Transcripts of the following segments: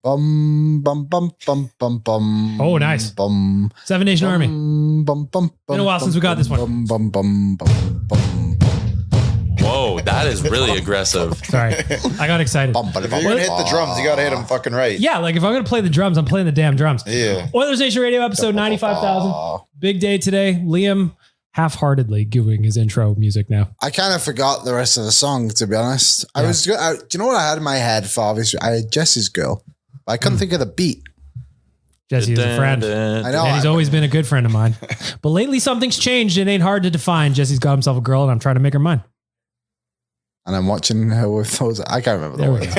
Bum, bum, bum, bum, bum, bum. Oh, nice. Bum, Seven Nation Army. bum, bum, Been a while since we got this one. Bum, bum, bum, bum, bum, Whoa, that is really aggressive. Sorry. I got excited. bum, bum, If you're gonna hit the drums, you gotta hit them fucking right. Yeah, like if I'm going to play the drums, I'm playing the damn drums. Yeah. Oilersnation Radio episode 95,000. Big day today. Liam half-heartedly giving his intro music now. I kind of forgot the rest of the song, to be honest. Yeah. Do you know what I had in my head for obviously? I had Jesse's Girl. But I couldn't think of the beat. Jesse is a friend. I know. And he's always been a good friend of mine. But lately something's changed. It ain't hard to define. Jesse's got himself a girl and I'm trying to make her mine. And I'm watching her with those. I can't remember the words.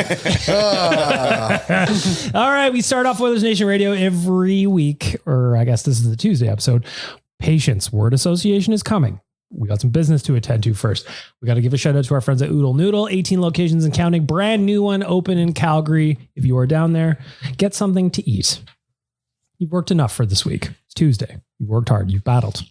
All right. We start off Oilers Nation Radio every week, or I guess this is the Tuesday episode. Patience. Word association is coming. We got some business to attend to first. We got to give a shout out to our friends at Oodle Noodle, 18 locations and counting. Brand new one open in Calgary. If you are down there, get something to eat. You've worked enough for this week. It's Tuesday. You've worked hard. You've battled.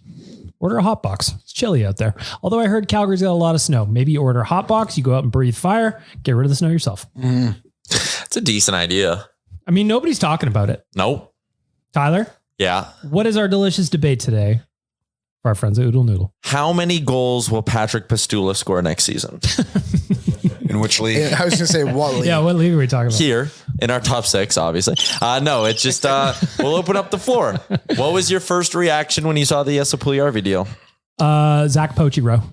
Order a hot box. It's chilly out there. Although I heard Calgary's got a lot of snow. Maybe you order a hot box. You go out and breathe fire. Get rid of the snow yourself. It's a decent idea. I mean, nobody's talking about it. Nope. Tyler, Yeah. what is our delicious debate today for our friends at Oodle Noodle? How many goals will Patrick Pastula score next season? In which league? I was going to say, what league? Yeah, what league are we talking about? Here in our top six, obviously. No, it's just, we'll open up the floor. What was your first reaction when you saw the Jesse Puljujarvi deal? Zach Puljujarvi.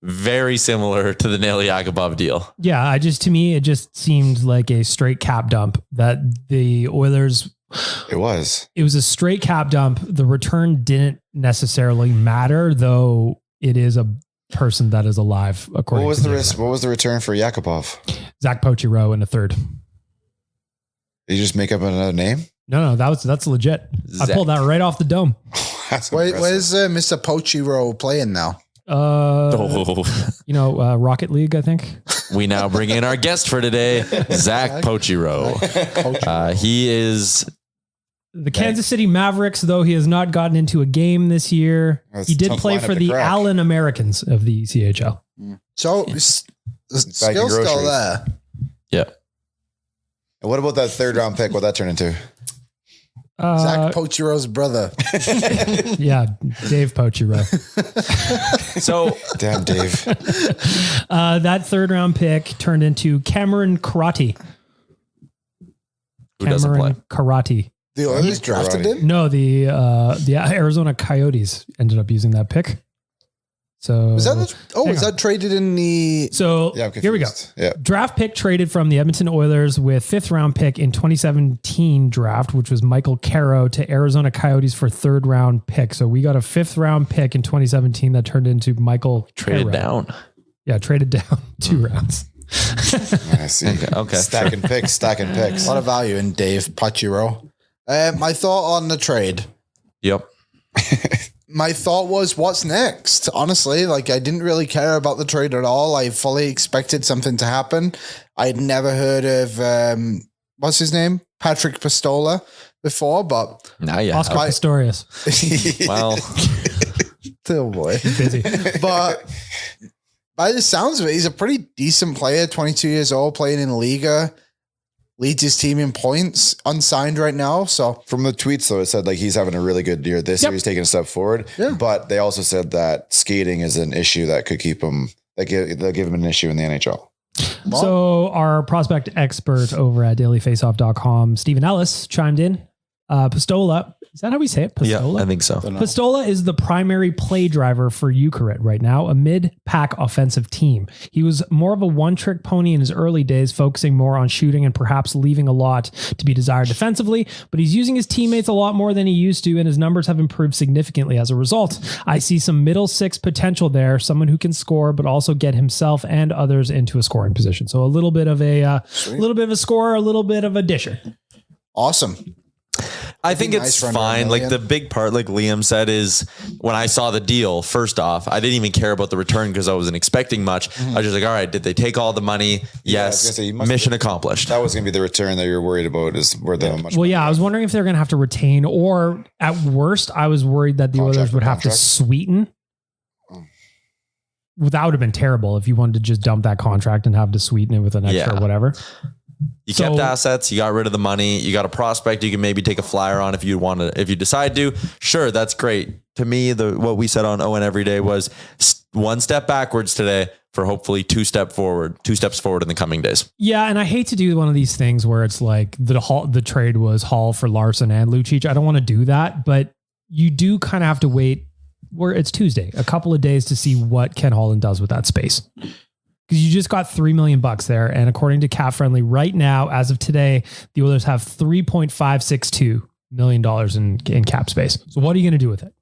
Very similar to the Nail Yakubov deal. Yeah, to me, it just seemed like a straight cap dump that the Oilers. It was a straight cap dump. The return didn't necessarily matter, though it is a person that is alive. According what was to the risk? What was the return for Yakubov? Zach Puljujarvi in a third. Did you just make up another name? No, that's legit. Zach. I pulled that right off the dome. That's Where's Mr. Puljujarvi playing now? Rocket League, I think. We now bring in our guest for today, Zach Puljujarvi. He is the Kansas City Mavericks, though he has not gotten into a game this year. That's He a did tough play lineup for to the crack. Allen Americans of the CHL. So, the skill's still groceries. there. yeah. And what about that third round pick? What that turned into? Zach Puljujarvi's brother. Yeah, Dave Puljujarvi. So Damn, Dave. That third round pick turned into Cameron Karate. who doesn't play? Karate. The Oilers drafted him? No, the Arizona Coyotes ended up using that pick. So Was that traded in the... So Yeah, I'm here we go. confused. Yeah. Draft pick traded from the Edmonton Oilers with 5th round pick in 2017 draft, which was Michael Caro, to Arizona Coyotes for 3rd round pick. So we got a 5th round pick in 2017 that turned into Michael Traded Caro. down. Yeah, traded down 2 rounds. I see. Okay. Stacking picks. A lot of value in Dave Puljujarvi. My thought on the trade. Yep. My thought was, what's next? Honestly, I didn't really care about the trade at all. I fully expected something to happen. I'd never heard of, what's his name? Patrick Pastula before, but... Now you Oscar have. Pistorius. Well, Still boy. Busy. But by the sounds of it, he's a pretty decent player, 22 years old, playing in Liga. Leads his team in points, unsigned right now. So From the tweets, though, it said he's having a really good year this year. He's taking a step forward. Yeah. But they also said that skating is an issue that could keep him. They'll give him an issue in the NHL. So our prospect expert over at dailyfaceoff.com, Stephen Ellis, chimed in. Pistola. Is that how we say it? Pistola? yeah, I think so. Pistola is the primary play driver for Ukaret right now, a mid-pack offensive team. He was more of a one-trick pony in his early days, focusing more on shooting and perhaps leaving a lot to be desired defensively, but he's using his teammates a lot more than he used to, and his numbers have improved significantly as a result. I see some middle six potential there, someone who can score, but also get himself and others into a scoring position. So a little bit of a scorer, a little bit of a disher. awesome. I think nice it's for under fine. $1 Like million. the big part, like Liam said, is when I saw the deal, first off, I didn't even care about the return because I wasn't expecting much. I was just like, all right, did they take all the money? Yeah, I was Yes. gonna say, you must Mission have- accomplished. That was going to be the return that you're worried about. Is where the much. Well, yeah, I was wondering if they're going to have to retain, or at worst, I was worried that the Contract Oilers for would have to contract? sweeten. That would have been terrible if you wanted to just dump that contract and have to sweeten it with an extra Yeah. whatever. You kept assets, you got rid of the money, you got a prospect you can maybe take a flyer on if you want to, if you decide to. Sure, that's great. To me, what we said on ON every day was one step backwards today for hopefully two steps forward in the coming days. Yeah, and I hate to do one of these things where it's like the trade was Hall for Larson and Lucic. I don't want to do that, but you do kind of have to wait where it's Tuesday, a couple of days to see what Ken Holland does with that space. Because you just got $3 million there. And according to Cap Friendly right now, as of today, the Oilers have $3.562 million in cap space. So what are you going to do with it?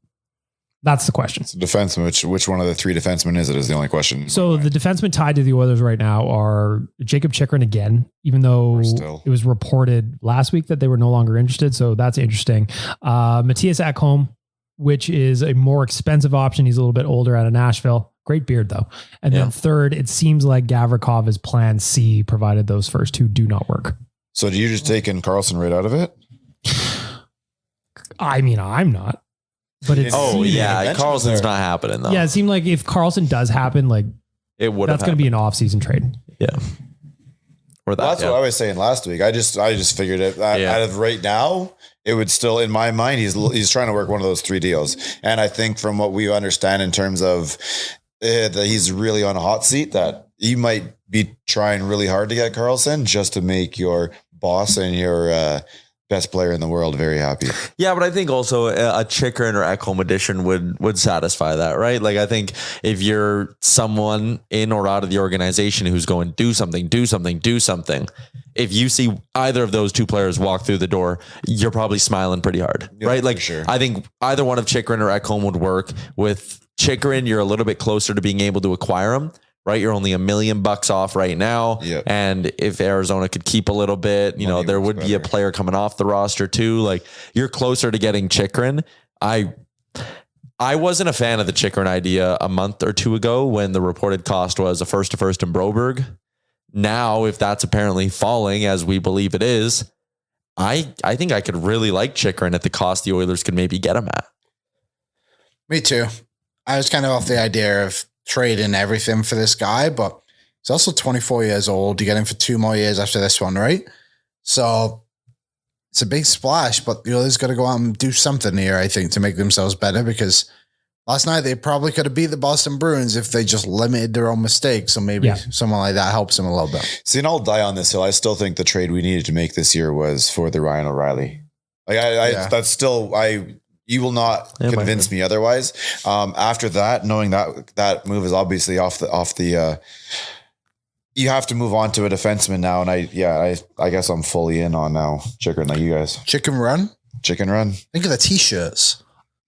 That's the question. It's a defenseman. Which one of the three defensemen is it is the only question. So the defensemen tied to the Oilers right now are Jacob Chychrun again, even though it was reported last week that they were no longer interested. So that's interesting. Matthias Ekholm, which is a more expensive option. He's a little bit older out of Nashville. Great beard though. And then third, it seems like Gavrikov is plan C, provided those first two do not work. So do you just take in Carlson right out of it? I mean, I'm not. But it's Carlson's not happening though. Yeah, it seemed like if Carlson does happen, like it would. That's going to be an off-season trade. Yeah. Or that, that's what I was saying last week. I just figured it out of right now. It would still, in my mind, he's trying to work one of those three deals, and I think from what we understand in terms of that he's really on a hot seat, that you might be trying really hard to get Carlson just to make your boss and your best player in the world very happy. Yeah, but I think also a Chychrun or Ekholm addition would satisfy that, right? Like I think if you're someone in or out of the organization who's going do something, if you see either of those two players walk through the door, you're probably smiling pretty hard, right? Like sure. I think either one of Chychrun or Ekholm would work. With Chychrun, you're a little bit closer to being able to acquire him. Right, you're only $1 million off right now, and if Arizona could keep a little bit, there would be a player coming off the roster too. Like you're closer to getting Chychrun. I wasn't a fan of the Chychrun idea a month or two ago when the reported cost was a first in Broberg. Now, if that's apparently falling as we believe it is, I think I could really like Chychrun at the cost the Oilers could maybe get him at. Me too. I was kind of off the idea of trading everything for this guy, but he's also 24 years old. You get him for 2 more years after this one, right? So it's a big splash, but the Oilers got to go out and do something here, I think, to make themselves better, because last night they probably could have beat the Boston Bruins if they just limited their own mistakes. So maybe someone like that helps them a little bit. See, and I'll die on this hill. I still think the trade we needed to make this year was for the Ryan O'Reilly. That's still, you will not convince me otherwise. After that, knowing that move is obviously off the you have to move on to a defenseman now. And I guess I'm fully in on now. Chychrun, like you guys. Chicken run. Think of the t-shirts.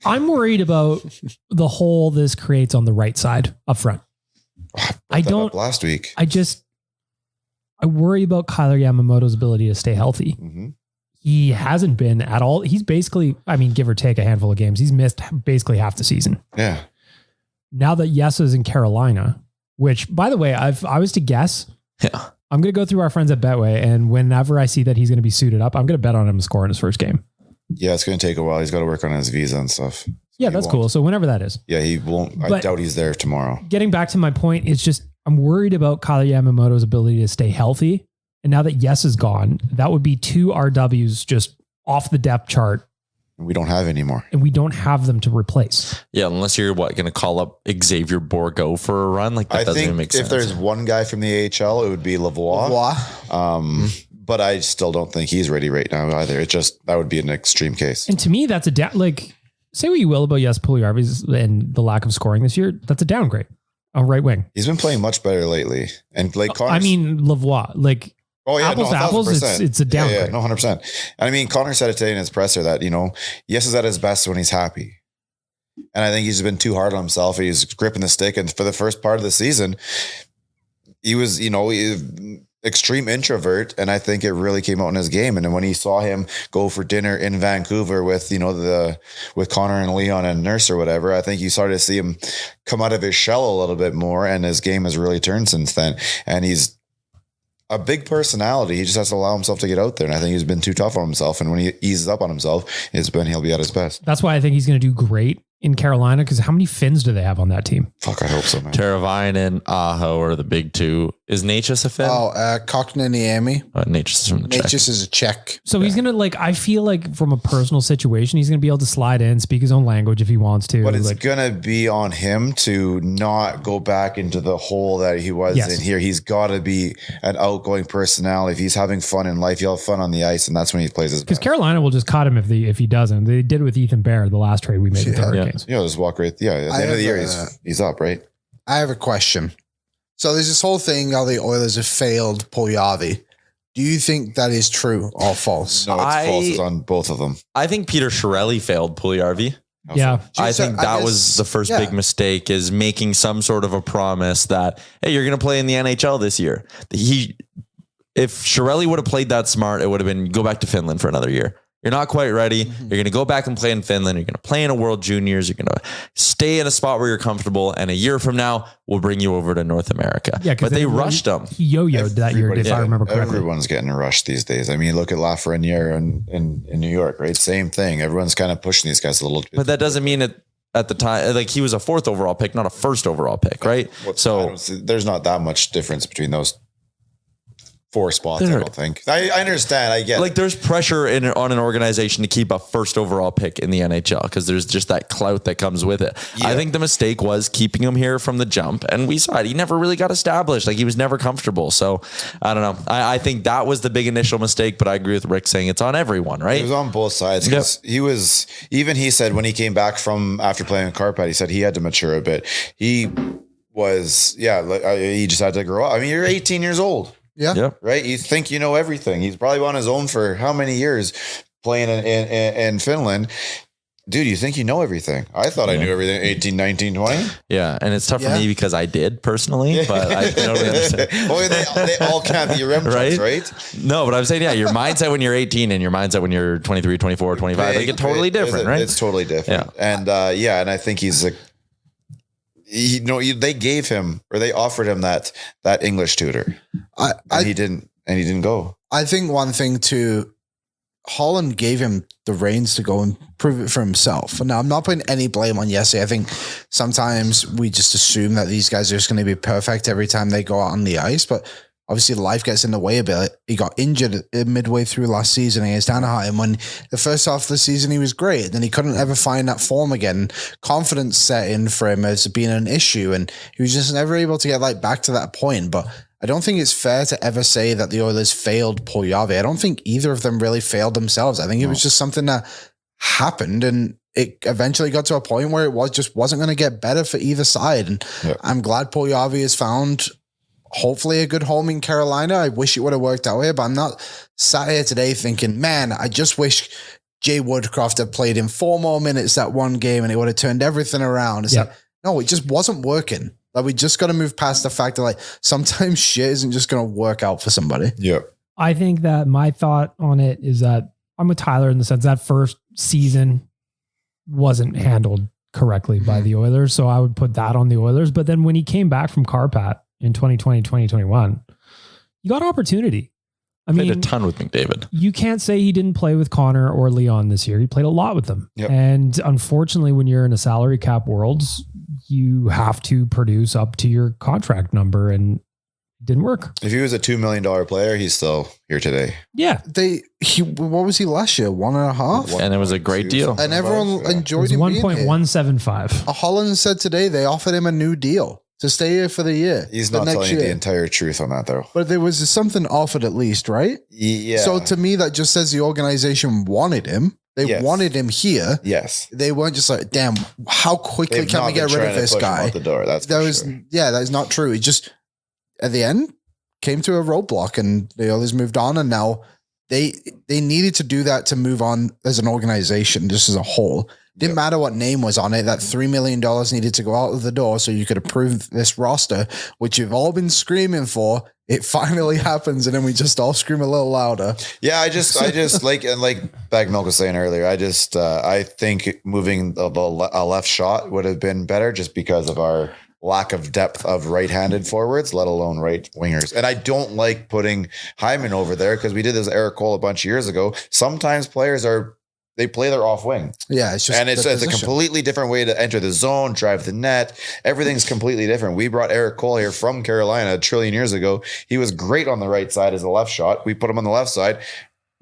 I'm worried about the hole this creates on the right side up front. I don't last week. I worry about Kyler Yamamoto's ability to stay healthy. Mm-hmm. He hasn't been at all. He's basically, give or take a handful of games, he's missed basically half the season. Yeah. Now that Yes is in Carolina, which, by the way, I was to guess. Yeah. I'm going to go through our friends at Betway, and whenever I see that he's going to be suited up, I'm going to bet on him to score in his first game. Yeah, it's going to take a while. He's got to work on his visa and stuff. Yeah, that's cool. So whenever that is. Yeah, he won't. I doubt he's there tomorrow. Getting back to my point, it's just I'm worried about Kyler Yamamoto's ability to stay healthy. And now that Yes is gone, that would be 2 RWs just off the depth chart. We don't have any more. And we don't have them to replace. Yeah, unless you're going to call up Xavier Bourgault for a run. Like that doesn't even make sense. If there's one guy from the AHL, it would be Lavoie. But I still don't think he's ready right now either. That would be an extreme case. And to me, that's say what you will about Jesse Puljujarvi and the lack of scoring this year. That's a downgrade on right wing. He's been playing much better lately. And Lavoie, apples to apples, it's a downgrade. Yeah, no, 100%. And Connor said it today in his presser that, Yes is at his best when he's happy. And I think he's been too hard on himself. He's gripping the stick. And for the first part of the season, he was, extreme introvert. And I think it really came out in his game. And then when he saw him go for dinner in Vancouver with, with Connor and Leon and Nurse or whatever, I think you started to see him come out of his shell a little bit more. And his game has really turned since then. And he's a big personality. He just has to allow himself to get out there. And I think he's been too tough on himself. And when he eases up on himself, he'll be at his best. That's why I think he's going to do great in Carolina? Because how many Finns do they have on that team? Fuck, I hope so, man. Teravainen and Aho are the big two. Is Natchez a Finn? Kotkaniemi. Natchez is from the Czech. Natchez is a Czech. So he's going to I feel like from a personal situation, he's going to be able to slide in, speak his own language if he wants to. But it's going to be on him to not go back into the hole that he was in here. He's got to be an outgoing personality. If he's having fun in life, he'll have fun on the ice, and that's when he plays his best. Because Carolina will just cut him if he doesn't. They did with Ethan Bear, the last trade we made with the Hurricanes. Yeah, just walk right. Yeah, at the end of the year, he's up, right? I have a question. So there's this whole thing how the Oilers have failed Puljujarvi. Do you think that is true or false? No, it's false. It's on both of them. I think Peter Chiarelli failed Puljujarvi. Yeah. I think that was the first big mistake, is making some sort of a promise that, hey, you're going to play in the NHL this year. If Chiarelli would have played that smart, it would have been go back to Finland for another year. You're not quite ready. Mm-hmm. You're going to go back and play in Finland. You're going to play in a World Juniors. You're going to stay in a spot where you're comfortable. And a year from now, we'll bring you over to North America. Yeah, but they rushed him. He yo-yoed that year, if I remember correctly. Everyone's getting rushed these days. I mean, look at Lafreniere in New York, right? Same thing. Everyone's kind of pushing these guys a little bit. But that doesn't mean it at the time, like he was a 4th overall pick, not a 1st overall pick, right? So there's not that much difference between those 4 spots, I don't think. I understand. I get like there's pressure on an organization to keep a 1st overall pick in the NHL because there's just that clout that comes with it. Yeah. I think the mistake was keeping him here from the jump, and we saw it. He never really got established. Like he was never comfortable. So I don't know. I think that was the big initial mistake, but I agree with Rick saying it's on everyone, right? It was on both sides because he said when he came back from after playing in Carpat, he said he had to mature a bit. He just had to grow up. I mean, you're 18 years old. Yeah. Right. You think you know everything. He's probably on his own for how many years playing in Finland. Dude, you think you know everything. I thought I knew everything. 18, 19, 20. Yeah. And it's tough for me because I did personally, but I totally understand. Well, they all can't be your rim jumps, right? No, but I'm saying, your mindset when you're 18 and your mindset when you're 23, 24, 25, like it's totally different, right? It's totally different. Yeah. And and I think he's they gave him, or they offered him that English tutor, and he didn't go. I think one thing too, Holland gave him the reins to go and prove it for himself. And now I'm not putting any blame on Jesse. I think sometimes we just assume that these guys are just going to be perfect every time they go out on the ice, but obviously life gets in the way a bit. He got injured midway through last season against Anaheim. When the first half of the season, he was great. Then he couldn't ever find that form again. Confidence set in for him as being an issue. And he was just never able to get back to that point. But I don't think it's fair to ever say that the Oilers failed Puljujarvi. I don't think either of them really failed themselves. I think it was just something that happened, and it eventually got to a point where it wasn't going to get better for either side. And I'm glad Puljujarvi has found hopefully a good home in Carolina. I wish it would have worked out here, but I'm not sat here today thinking, man, I just wish Jay Woodcroft had played in 4 more minutes that one game and it would have turned everything around. It's no, it just wasn't working. We just got to move past the fact that sometimes shit isn't just going to work out for somebody. Yeah. I think that my thought on it is that I'm with Tyler in the sense that first season wasn't handled correctly by the Oilers. So I would put that on the Oilers. But then when he came back from Carpat in 2020, 2021, you got opportunity. I mean, played a ton with McDavid. You can't say he didn't play with Connor or Leon this year. He played a lot with them. Yep. And unfortunately, when you're in a salary cap world, you have to produce up to your contract number, and it didn't work. If he was a $2 million player, he's still here today. Yeah. What was he last year? 1.5? And it was a great deal. And everyone enjoyed him. 1.175. Holland said today they offered him a new deal to stay here for the year. He's not telling you the entire truth on that, though. But there was something offered at least, right? Yeah. So to me, that just says the organization wanted him. They wanted him here. Yes. They weren't just like, damn, how quickly can we get rid of this guy? Out the door. That is not true. It just, at the end, came to a roadblock, and the others moved on, and now they needed to do that to move on as an organization, just as a whole. Didn't matter what name was on it. That $3 million needed to go out of the door so you could approve this roster, which you've all been screaming for. It finally happens, and then we just all scream a little louder. Yeah, I just like Bag Milk was saying earlier, I think moving a left shot would have been better just because of our lack of depth of right-handed forwards, let alone right wingers. And I don't like putting Hyman over there because we did this with Eric Cole a bunch of years ago. Sometimes players They play their off wing. Yeah, it's just it's a completely different way to enter the zone, drive the net. Everything's completely different. We brought Eric Cole here from Carolina a trillion years ago. He was great on the right side as a left shot. We put him on the left side.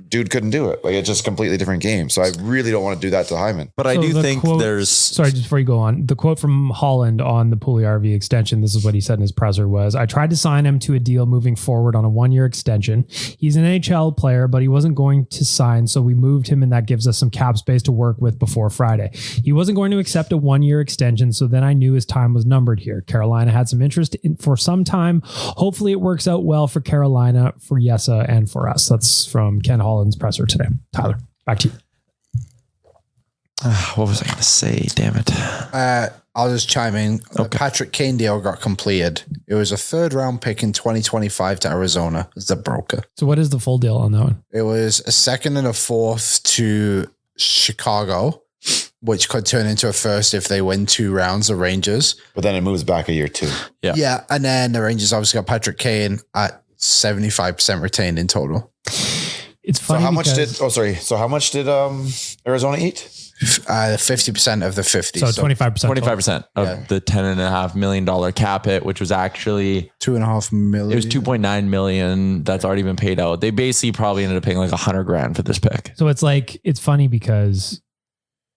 Dude couldn't do it. Like, it's just a completely different game. So I really don't want to do that to Hyman. But I do think there's... Sorry, just before you go on, the quote from Holland on the Puljujarvi extension, this is what he said in his presser was, I tried to sign him to a deal moving forward on a 1-year extension. He's an NHL player, but he wasn't going to sign, so we moved him, and that gives us some cap space to work with before Friday. He wasn't going to accept a 1-year extension, so then I knew his time was numbered here. Carolina had some interest for some time. Hopefully it works out well for Carolina, for Jesse, and for us. That's from Ken Holland's presser today. Tyler, back to you. What was I going to say? Damn it. I'll just chime in. Okay. Patrick Kane deal got completed. It was a 3rd round pick in 2025 to Arizona as the broker. So what is the full deal on that one? It was a 2nd and a 4th to Chicago, which could turn into a 1st if they win 2 rounds of Rangers. But then it moves back a year too. Yeah. And then the Rangers obviously got Patrick Kane at 75% retained in total. It's funny. So how much did Arizona eat? 50% of the 50. So 25%. 25% of the $10.5 million cap hit, which was actually $2.5 million. It was $2.9 million. That's already been paid out. They basically probably ended up paying like $100,000 for this pick. So it's funny because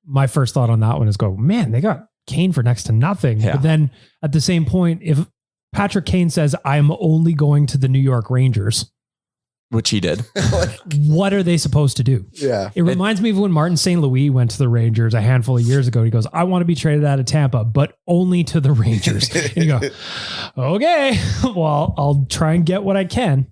my first thought on that one is man, they got Kane for next to nothing. Yeah. But then at the same point, if Patrick Kane says, I'm only going to the New York Rangers, which he did. What are they supposed to do? Yeah. It reminds me of when Martin St. Louis went to the Rangers a handful of years ago. He goes, I want to be traded out of Tampa, but only to the Rangers. And you go, okay, well, I'll try and get what I can.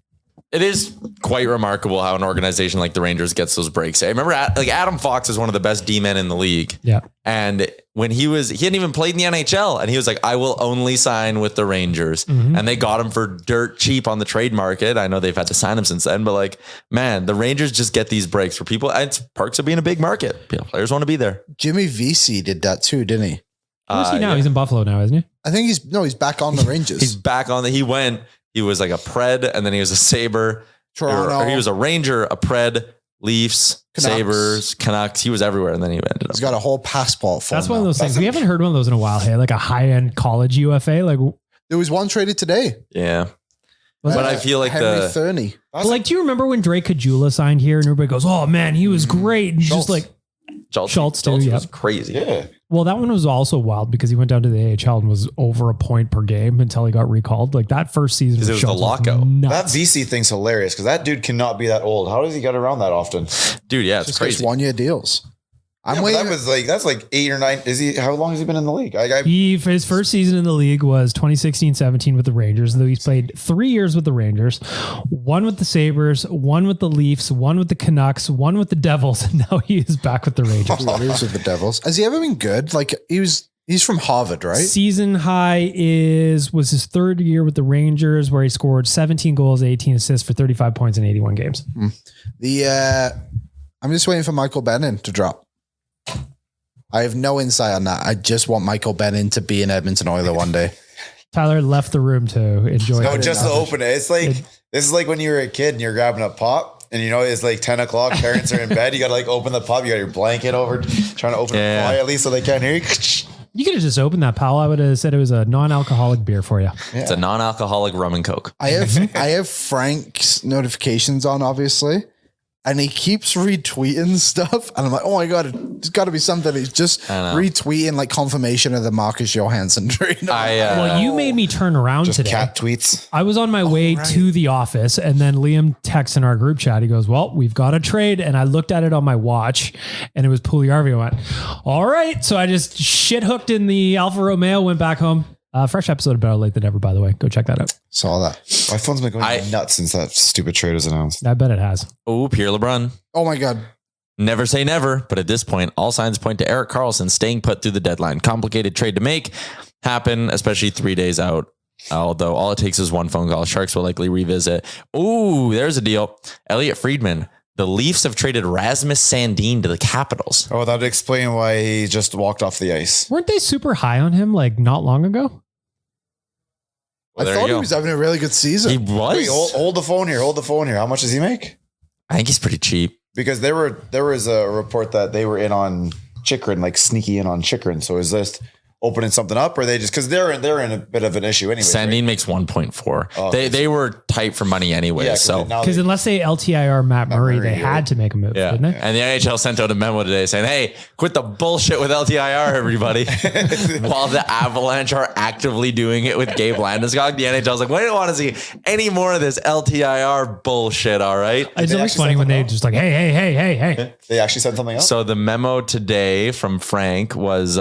It is quite remarkable how an organization like the Rangers gets those breaks. I remember Adam Fox is one of the best D-men in the league. Yeah. And when he hadn't even played in the NHL, and he was like, I will only sign with the Rangers. Mm-hmm. And they got him for dirt cheap on the trade market. I know they've had to sign him since then, but man, the Rangers just get these breaks for people. It's perks of being a big market. Players want to be there. Jimmy Vesey did that too, didn't he? Where's he now? Yeah. He's in Buffalo now, isn't he? I think he's back on the Rangers. He's back on he was like a Pred, and then he was a Sabre. Toronto. Or he was a Ranger, a Pred, Leafs, Canucks. Sabres, Canucks. He was everywhere, and then he ended up. He's got a whole passport for That's one of those things. We haven't heard one of those in a while. Hey, like a high-end college UFA. There was one traded today. Yeah. But I feel like Henry Thurney. But do you remember when Drake Kajula signed here and everybody goes, oh man, he was great. And just like Schultz too. Was crazy. Yeah. Well, that one was also wild because he went down to the AHL and was over a point per game until he got recalled. Like that first season, it was the lockout. That VC thing's hilarious because that dude cannot be that old. How does he get around that often? Dude, yeah, it's crazy. 1-year deals. That's like 8 or 9. How long has he been in the league? His first season in the league was 2016-17 with the Rangers. Though he's played 3 years with the Rangers, 1 with the Sabres, 1 with the Leafs, 1 with the Canucks, 1 with the Devils, and now he is back with the Rangers. He was with the Devils. Has he ever been good? Like he's from Harvard, right? Season high was his 3rd year with the Rangers, where he scored 17 goals, 18 assists for 35 points in 81 games. I'm just waiting for Michael Bennin to drop. I have no insight on that. I just want Michael Bennin to be an Edmonton Oiler one day. Tyler left the room to enjoy. No, just to open it. It's like this is like when you were a kid and you're grabbing a pop, and it's like 10 o'clock. Parents are in bed. You got to open the pop. You got your blanket over, trying to open it quietly so they can't hear you. You could have just opened that, pal. I would have said it was a non-alcoholic beer for you. Yeah. It's a non-alcoholic rum and Coke. I have Frank's notifications on, obviously. And he keeps retweeting stuff. And I'm like, oh my God, there's got to be something. He's just retweeting like confirmation of the Marcus Johansson trade. Well, you made me turn around just today. Cat tweets. I was on my way to the office, and then Liam texts in our group chat. He goes, well, we've got a trade. And I looked at it on my watch, and it was Puljujarvi. I went, all right. So I just shit hooked in the Alfa Romeo, went back home. Fresh episode of Better Late Than Never, by the way. Go check that out. Saw that. My phone's been going nuts since that stupid trade was announced. I bet it has. Oh, Pierre LeBrun. Oh my God. Never say never, but at this point, all signs point to Erik Karlsson staying put through the deadline. Complicated trade to make happen, especially 3 days out. Although all it takes is one phone call. Sharks will likely revisit. Ooh, there's a deal. Elliot Friedman. The Leafs have traded Rasmus Sandin to the Capitals. Oh, that would explain why he just walked off the ice. Weren't they super high on him like not long ago? Well, I thought he was having a really good season. He was. Wait, hold the phone here. Hold the phone here. How much does he make? I think he's pretty cheap. Because there was a report that they were in on Chychrun, like sneaky in on Chychrun. So is this opening something up, or they just because they're in a bit of an issue anyway? Sandin makes 1.4. They were tight for money anyway. Yeah, so because unless they LTIR Matt Murray, they had to make a move, didn't they? And the NHL sent out a memo today saying, "Hey, quit the bullshit with LTIR, everybody." While the Avalanche are actively doing it with Gabe Landeskog, the NHL's like, "We don't want to see any more of this LTIR bullshit." All right. It's always funny when they just like, hey. They actually said something else. So the memo today from Frank was.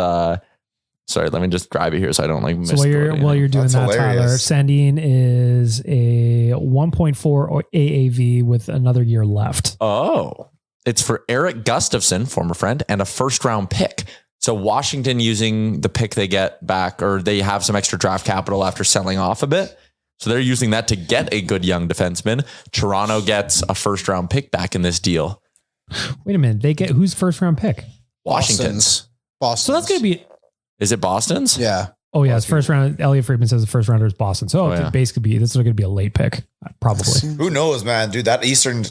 Sorry, let me just grab it here so I don't like miss. So while you're doing That's that, hilarious. Tyler, Sandin is a 1.4 AAV with another year left. Oh, it's for Eric Gustafson, former friend, and a first round pick. So Washington using the pick they get back, or they have some extra draft capital after selling off a bit. So they're using that to get a good young defenseman. Toronto gets a first round pick back in this deal. Wait a minute. They get who's first round pick? Washington's. Boston's. So that's going to be. Is it Boston's? Yeah. Oh yeah, it's first round. Elliot Friedman says the first rounder is Boston. So it could basically this is going to be a late pick, probably. Who knows, man, dude? That Eastern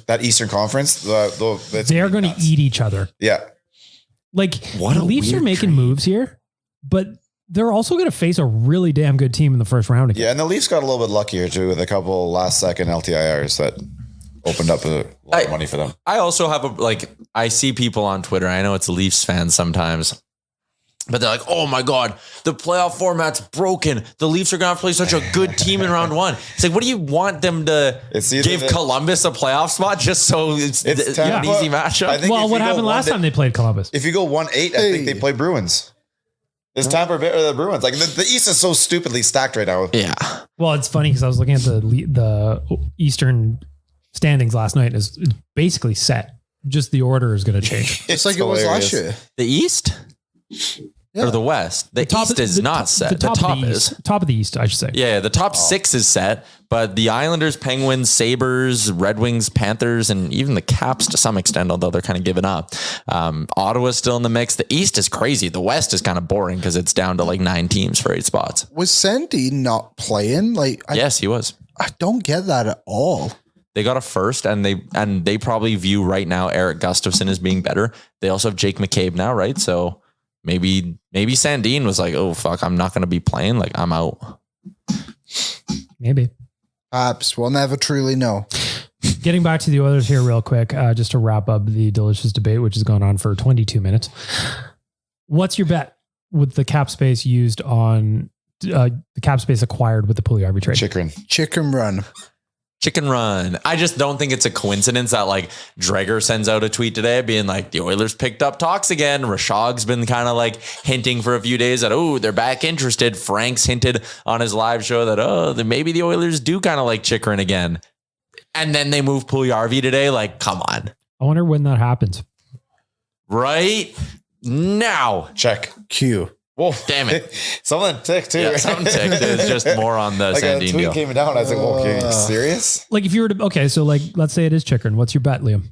Conference, They're going to eat each other. Yeah. Like What the a Leafs are weird making trade. moves here, but they're also going to face a really damn good team in the first round again. Yeah, and the Leafs got a little bit luckier too with a couple last second LTIRs that opened up a lot of money for them. I also have I see people on Twitter. I know it's Leafs fans sometimes, but they're like, "Oh my God, the playoff format's broken. The Leafs are going to play such a good team in round one." It's like, what do you want them to give Columbus a playoff spot just so it's an Tampa. easy matchup? I think Well, if what you go happened last time they played Columbus? If you go 1-8, I think they play Bruins. It's Tampa or the Bruins. Like the East is so stupidly stacked right now. Yeah. Well, it's funny because I was looking at the Eastern standings last night. It's basically set. Just the order is going to change. It's like hilarious. it was last year. The East or the West? The East is not set. The top is. Top of the East, I should say. Yeah, the top six is set, but the Islanders, Penguins, Sabres, Red Wings, Panthers, and even the Caps to some extent, although they're kind of giving up. Ottawa's still in the mix. The East is crazy. The West is kind of boring because it's down to like 9 teams for 8 spots. Was Sandy not playing? Yes, he was. I don't get that at all. They got a first, and they probably view right now Eric Gustafson as being better. They also have Jake McCabe now, right? So maybe Sandin was like, "Oh fuck, I'm not going to be playing. Like I'm out." Maybe. Perhaps we'll never truly know. Getting back to the Oilers here real quick, just to wrap up the delicious debate, which has gone on for 22 minutes. What's your bet with the cap space used on the cap space acquired with the Puljujarvi trade? Chicken run. Chicken run. I just don't think it's a coincidence that like Dreger sends out a tweet today being like, the Oilers picked up talks again. Rashog's been kind of like hinting for a few days that, oh, they're back interested. Frank's hinted on his live show that, oh, then maybe the Oilers do kind of like Chychrun again. And then they move Puljujarvi today. Like, come on. I wonder when that happens. Right now. Check. Q. Whoa, damn it. Something ticked too. Yeah, something ticked. It's just more on the Like a Sandin tweet deal. came down. I was like, "Whoa, okay, are you serious?" Like if you were to, okay, so like, let's say it is Chychrun. What's your bet, Liam?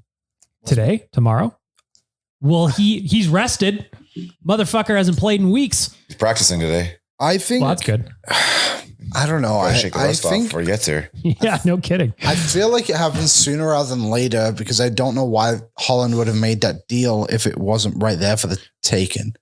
Today? Tomorrow? Well, he's rested. Motherfucker hasn't played in weeks. He's practicing today. I think Well, that's good. I don't know. Gotta shake the I rust off think before he gets here. Yeah, no kidding. I feel like it happens sooner rather than later because I don't know why Holland would have made that deal if it wasn't right there for the taking.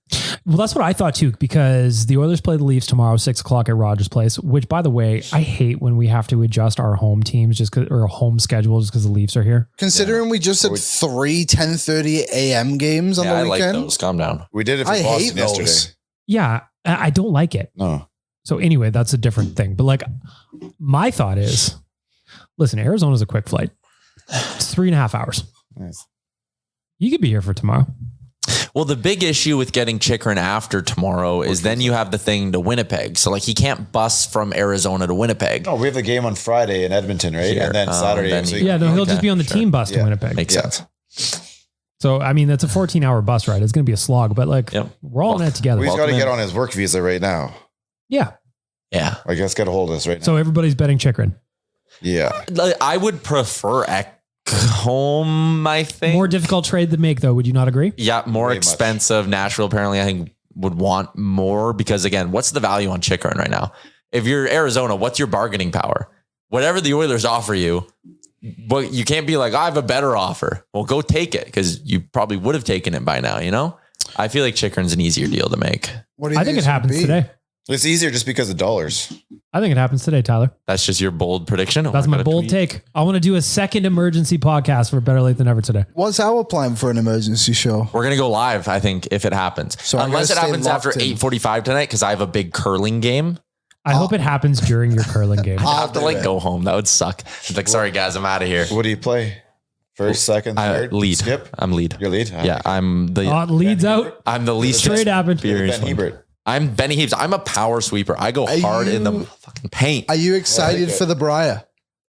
Well, that's what I thought too, because the Oilers play the Leafs tomorrow, 6:00 at Rogers Place, which by the way, I hate when we have to adjust our home teams or home schedule just because the Leafs are here. Considering we just had 3 10:30 a.m. games on Yeah, I the like weekend. those. Calm down. We did it for I hate Boston those. yesterday. Yeah, I don't like it. No. So anyway, that's a different thing. But like my thought is, listen, Arizona's a quick flight. It's 3.5 hours. Nice. You could be here for tomorrow. Well, the big issue with getting Chychrun after tomorrow is then you have the thing to Winnipeg. So like he can't bus from Arizona to Winnipeg. No, we have the game on Friday in Edmonton, right? Here. And then Saturday. then so you- Yeah, no, he'll Okay, just be on the sure. team bus to Yeah. Winnipeg. Makes Yeah. sense. So, I mean, that's a 14-hour bus ride. It's going to be a slog, but like Yep. we're all in it together. We've got to Welcome get in. on his work visa right now. Yeah. Yeah. Like, let's get a hold of this right now. So everybody's betting Chychrun. Yeah. Like, I would prefer home, I think. More difficult trade to make, though. Would you not agree? Yeah, more Very much. expensive. Nashville apparently, I think, would want more because, again, what's the value on Chychrun right now? If you're Arizona, what's your bargaining power? Whatever the Oilers offer you, but you can't be like, I have a better offer. Well, go take it because you probably would have taken it by now, you know? I feel like Chikrin's an easier deal to make. What do you I think it it's gonna happens be? today. It's easier just because of dollars. I think it happens today, Tyler. That's just your bold prediction. That's my bold take. I want to do a second emergency podcast for Better Late Than Never today. What's our plan for an emergency show? We're going to go live, I think, if it happens. So I'm unless it gonna stay happens after locked in. 8:45 tonight, because I have a big curling game. I hope it happens during your curling game. I have to do like it. go home. That would suck. It's like, sorry guys, I'm out of here. What do you play? First, second, third? Lead. Skip? I'm lead. Your lead? Yeah, I'm the Leads out. I'm the least Trade happened. experienced Ben one. Hebert. I'm Benny Heaves. I'm a power sweeper. I go Are hard in the you- fucking paint. Are you excited for the Briar?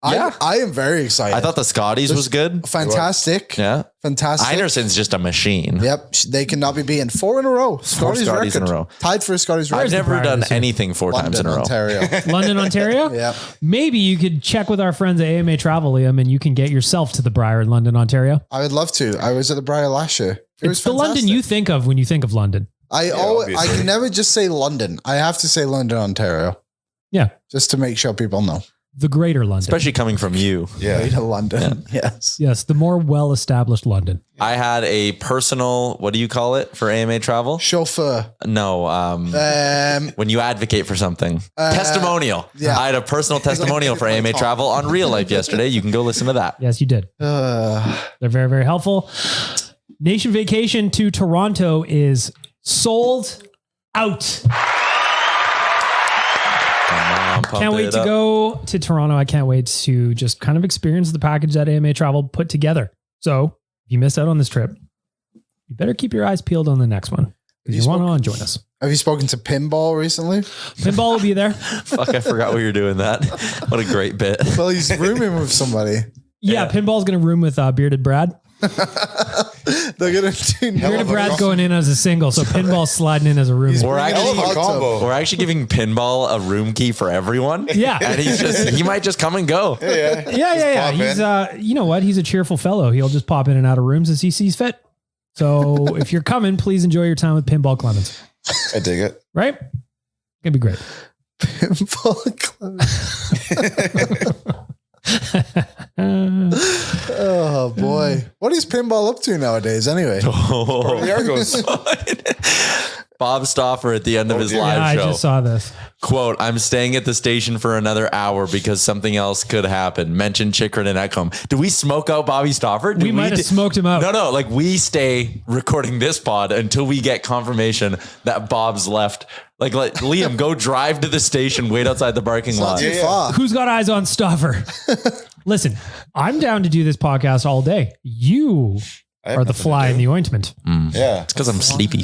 Yeah. I am very excited. I thought the Scotties was good. fantastic. Yeah. Fantastic. Einerson's just a machine. Yep. They cannot be beaten 4 in a row. Scotty's Scotties in record. a row. Tied for a Scotty's record. I've never Briar done this year? anything 4 times in a row. Ontario. London, Ontario? Yep. Maybe you could check with our friends at AMA Travel, Liam, and you can get yourself to the Briar in London, Ontario. I would love to. I was at the Briar last year. It was It's the London fantastic. you think of when you think of London. I obviously. can never just say London. I have to say London, Ontario. Yeah. Just to make sure people know. The greater London. Especially coming from you. Yeah. Greater London. Yes. Yes, the more well-established London. I had a personal, what do you call it for AMA travel? Chauffeur. No, when you advocate for something. Testimonial. yeah. I had a personal testimonial for AMA travel on Real Life yesterday. You can go listen to that. Yes, you did. They're very, very helpful. Nation vacation to Toronto is sold out. Can't wait to go to Toronto. I can't wait to just kind of experience the package that AMA Travel put together. So if you missed out on this trip, you better keep your eyes peeled on the next one because you want to join us. Have you spoken to Pinball recently? Pinball will be there. Fuck, I forgot we were doing that. What a great bit. Well, he's rooming with somebody. Yeah, Pinball's going to room with Bearded Brad. They're going to do Bearded Brad's going in as a single, so Pinball's sliding in as a roommate. We're Hell of a actually, combo. we're actually giving Pinball a room key for everyone. Yeah. And he might just come and go. Yeah. Yeah. pop He's, you know what? He's a cheerful fellow. He'll just pop in and out of rooms as he sees fit. So if you're coming, please enjoy your time with Pinball Clemens. I dig it. Right? Gonna be great. Pinball. Oh boy. What is Pinball up to nowadays anyway? Oh. The Argos. Bob Stauffer at the end of his dear. live Yeah, I show. just saw this. Quote, I'm staying at the station for another hour because something else could happen. Mention Chikrin and Ekholm. Do we smoke out Bobby Stauffer? We might have smoked him out. No, like we stay recording this pod until we get confirmation that Bob's left. Like Liam, go drive to the station, wait outside the parking Not lot. too far. Who's got eyes on Stauffer? Listen, I'm down to do this podcast all day. You have are the nothing to fly in do. the ointment. Yeah. It's because I'm sleepy.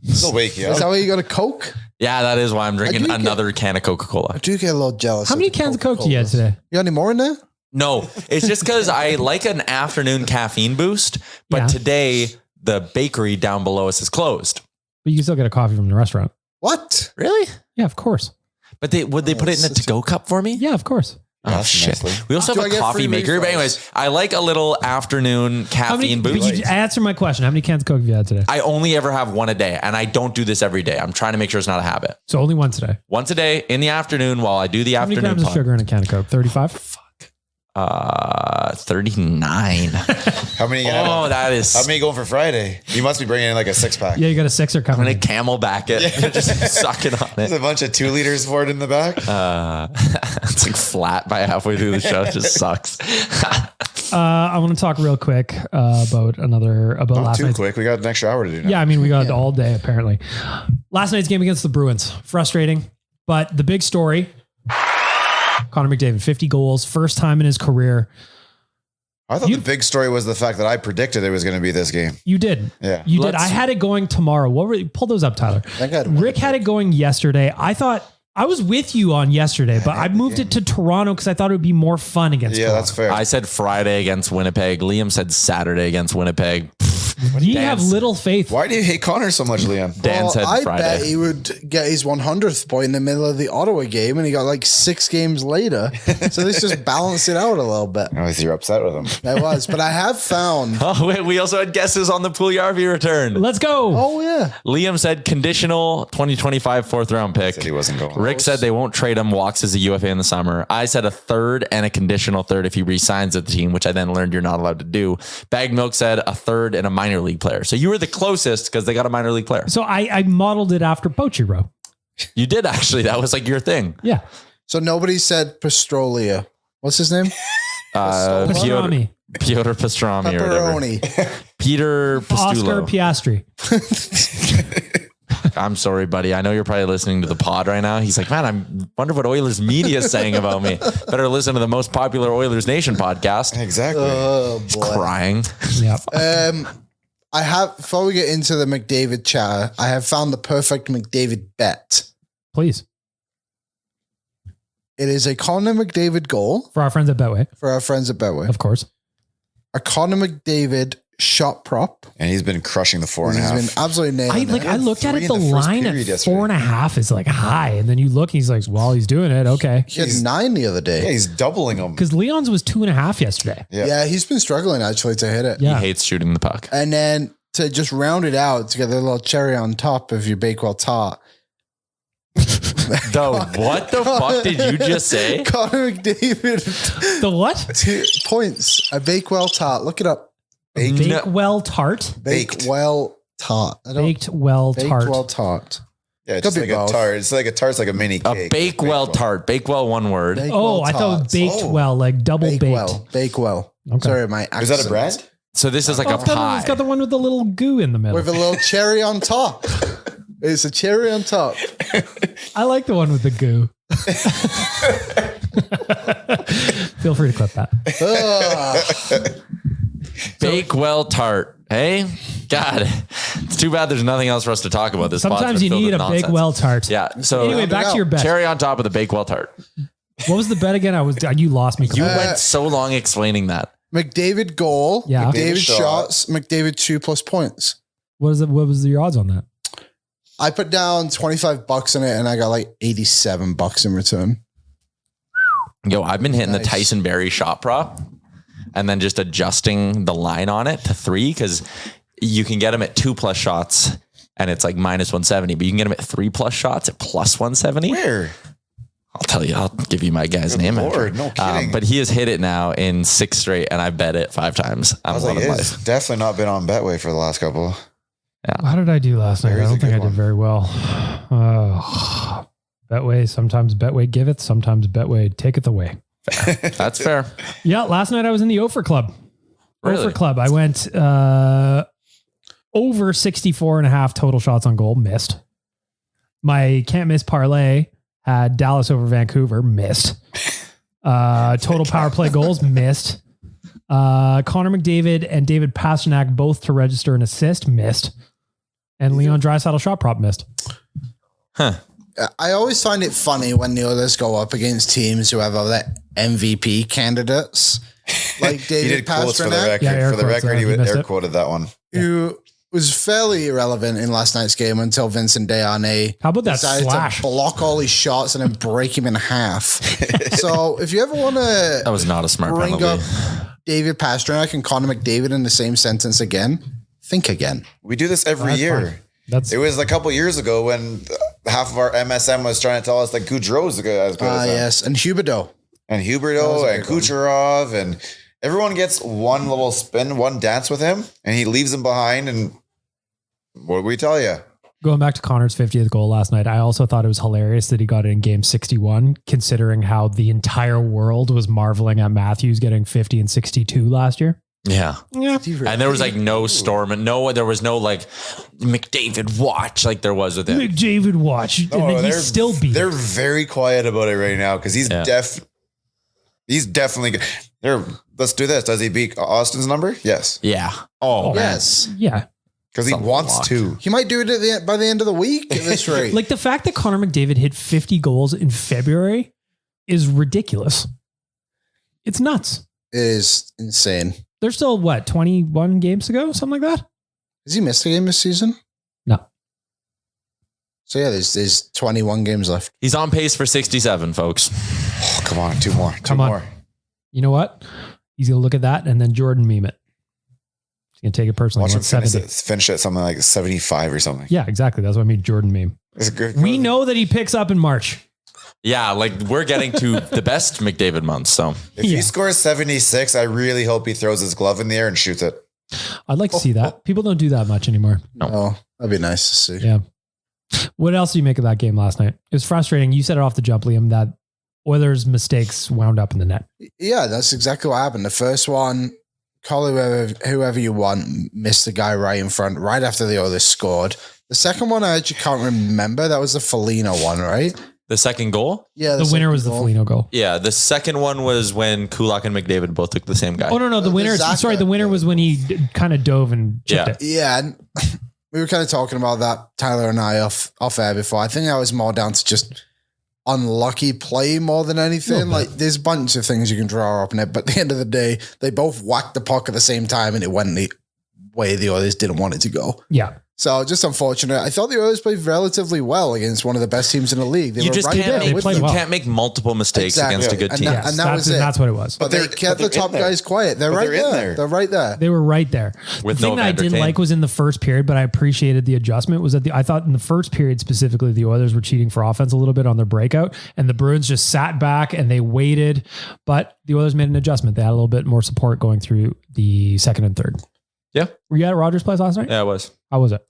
Still wake you Is that up. why you got a Coke? Yeah, that is why I'm drinking do get- another can of Coca-Cola. I do get a little jealous. How many cans of Coke do you had today? You got any more in there? No, it's just because I like an afternoon caffeine boost, but Yeah. today the bakery down below us is closed. But you can still get a coffee from the restaurant. What? Really? Yeah, of course. But would they put it in a to-go cup for me? Yeah, of course. Oh, That's shit. nicely. We also Do have I a get coffee free maker. But refills? anyways, I like a little afternoon How many? caffeine But boost. you answer my question. How many cans of Coke have you had today? I only ever have one a day, and I don't do this every day. I'm trying to make sure it's not a habit. So only one today. Once a day in the afternoon while I do the How many afternoon grams of pod. sugar in a can of Coke? 35? 39. How many? You Oh, have? that is. How many going for Friday? You must be bringing in like a 6-pack. Yeah, you got a sixer I'm coming. gonna in. camelback it. Just sucking on There's it. a bunch of 2 liters poured in the back. It's like flat by halfway through the show. It just sucks. I want to talk real quick about Not last too night's. quick. We got an extra hour to do now. Yeah, I mean, we got all day apparently. Last night's game against the Bruins, frustrating, but the big story: Connor McDavid, 50 goals, first time in his career. I thought the big story was the fact that I predicted it was going to be this game. You did, Yeah. you did. I had it going tomorrow. What were pull those up, Tyler? Rick had it going yesterday. I thought I was with you on yesterday, but I moved it to Toronto because I thought it would be more fun against. Yeah, Toronto. that's fair. I said Friday against Winnipeg. Liam said Saturday against Winnipeg. You have little faith. Why do you hate Connor so much, Liam? Dan said I Friday. bet he would get his 100th point in the middle of the Ottawa game, and he got like 6 games later. So this just balanced it out a little bit. Oh, you're upset with him. I was, but I have found. Oh, wait, we also had guesses on the Puljujarvi return. Let's go. Oh yeah, Liam said conditional 2025 4th round pick. Said he wasn't going. Rick said they won't trade him, walks as a UFA in the summer. I said a 3rd and a conditional 3rd if he re-signs at the team, which I then learned you're not allowed to do. Bag Milk said a 3rd and a minor league player. So you were the closest because they got a minor league player. So I modeled it after Pochiro. You did actually. That was like your thing. Yeah. so nobody said Pastrolia. What's his name? Pastrami. Piotr Pastrami or whatever. Pepperoni. Peter Oscar Pastulo. Piastri. I'm sorry, buddy. I know you're probably listening to the pod right now. He's like, man, I wonder what Oilers media is saying about me. Better listen to the most popular Oilers Nation podcast. Exactly. Oh He's boy. crying. Yep. I have, before we get into the McDavid chatter, I have found the perfect McDavid bet. Please. It is a Connor McDavid goal For our friends at Betway, for our friends at Betway. of course. A Connor McDavid shot prop. And he's been crushing the 4.5. He's been absolutely nailing it. I looked at it, the 3 in the first line at period yesterday. 4.5 is like high. And then you look and he's like, well, he's doing it. Okay. He had 9 the other day. Yeah, he's doubling them. Because Leon's was 2.5 yesterday. Yeah. He's been struggling actually to hit it. Yeah. He hates shooting the puck. And then to just round it out, to get a little cherry on top of your Bakewell tart. What the fuck did you just say? Connor McDavid. The what? 2 points. A Bakewell tart. Look it up. Bakewell tart. Bakewell tart. Bakewell tart. Bakewell tart. Yeah, it's Could just be like both. a tart. It's like a tart's like a mini A cake. Bakewell tart. Bakewell, one word. Oh, I thought tarts. baked well, like double Bakewell. Bakewell. Okay. Sorry, my accent. Is that a brand? So this is like baked. a Oh, it's pie. got the one with the little goo in the middle. With a little cherry on top. It's a cherry on top. I like the one with the goo. Feel free to clip that. Bakewell tart. Hey, God, it's too bad there's nothing else for us to talk about. This pod's Sometimes been you filled need with a nonsense. Bakewell tart. Yeah. So Anyway, back to your bet. cherry on top of the Bakewell tart. What was the bet again? You lost me. You went so long explaining that. McDavid goal. Yeah. McDavid McDavid shots. McDavid 2+ points. What was your odds on that? I put down $25 in it and I got like $87 in return. Yo, I've been hitting the Nice. Tyson Berry shot prop and then just adjusting the line on it to 3 because you can get them at 2+ shots and it's like -170, but you can get them at 3+ shots at +170. Where? I'll tell you, I'll give you my guy's name. Lord, after. no kidding. But he has hit it now in 6 straight and I bet it 5 times. I I'm was like, loving it's life. definitely not been on Betway for the last couple. How did I do last night? I Berry's don't a think I good did one. very well. Betway, sometimes Betway giveth, sometimes Betway taketh away. That's fair. Yeah, last night I was in the Ofer Club. Really? Ofer Club. I went over 64.5 total shots on goal, missed. My can't miss parlay had Dallas over Vancouver, missed. Total power play goals, missed. Connor McDavid and David Pastrnak both to register an assist, missed. And Leon Draisaitl shot prop, missed. Huh. I always find it funny when the others go up against teams who have other MVP candidates. Like He David did quotes for the Pastrnak, record. Yeah, air for the quotes, record, he you missed air it. quoted that one. who was fairly irrelevant in last night's game until Vincent Desharnais How about that decided slash? to block all his shots and then break him in half. So if you ever want That to was not a smart bring penalty. up David Pastrnak and Connor McDavid in the same sentence again, think again. We do this every That's year. fine. That's It was a couple years ago when half of our MSM was trying to tell us that Goudreau's as good as him. Yes, and Huberdeau. And That was Huberdeau a and big one. Kucherov and everyone gets one little spin, one dance with him, and he leaves them behind. And what do we tell you? going back to Connor's 50th goal last night. I also thought it was hilarious that he got it in game 61, considering how the entire world was marveling at Matthews getting 50 and 62 last year. Yeah. Yeah. And there was like no storm and there was no like McDavid watch like there was with him. McDavid watch. And then he still beat. They're very quiet about it right now because he's he's definitely good. Let's do this. Does he beat Austin's number? Yes, Yeah. Oh, man. Yes. Yeah. because he Something wants locked. to. He might do it by the end of the week at this rate. Like the fact that Connor McDavid hit 50 goals in February is ridiculous. It's nuts. Is insane. There's still 21 games to go, something like that. Has he missed a game this season? No. So yeah, there's 21 games left. He's on pace for 67, folks. Oh, come on, two more. Come on. You know what? He's going to look at that and then Jordan meme it. He's going to take it personally. Watch him Wants finish at something like 75 or something. Yeah, exactly. That's what I mean. Jordan meme. It's good. We know that he picks up in March. Yeah, like we're getting to the best McDavid months. So If he scores 76, I really hope he throws his glove in the air and shoots it. I'd like to see that. People don't do that much anymore. No. Oh, that'd be nice to see. Yeah. What else do you make of that game last night? It was frustrating. You said it off the jump, Liam, that Oilers' mistakes wound up in the net. Yeah, that's exactly what happened. The first one, call whoever you want, missed the guy right in front, right after the Oilers scored. The second one, I actually can't remember. That was the Foligno one, right? the second goal. Yeah, The winner was the Foligno goal. Yeah, the second one was when Kulak and McDavid both took the same guy. Oh, no. The winner, Zaka. sorry, the winner was when he kind of dove and chipped Yeah. it. Yeah, and we were kind of talking about that, Tyler and I, off air before. I think that was more down to just unlucky play more than anything. Like, there's a bunch of things you can draw up in it, but at the end of the day, they both whacked the puck at the same time, and it went the way the Oilers didn't want it to go. Yeah. So just unfortunate. I thought the Oilers played relatively well against one of the best teams in the league. They You were just right can't there make, with played them. you well. can't make multiple mistakes Exactly. against a good And team. that- that was it. That's what it was. But they they're- kept but the they're top in there. guys quiet. They're right they're in there. there. They're right there. They were right there. With The thing no that I Vander didn't Kane. like was in the first period, but I appreciated the adjustment, was that I thought in the first period specifically, the Oilers were cheating for offense a little bit on their breakout, and the Bruins just sat back and they waited, but the Oilers made an adjustment. They had a little bit more support going through the second and third. Yeah. Were you at Rogers Place last night? Yeah, it was. How was it?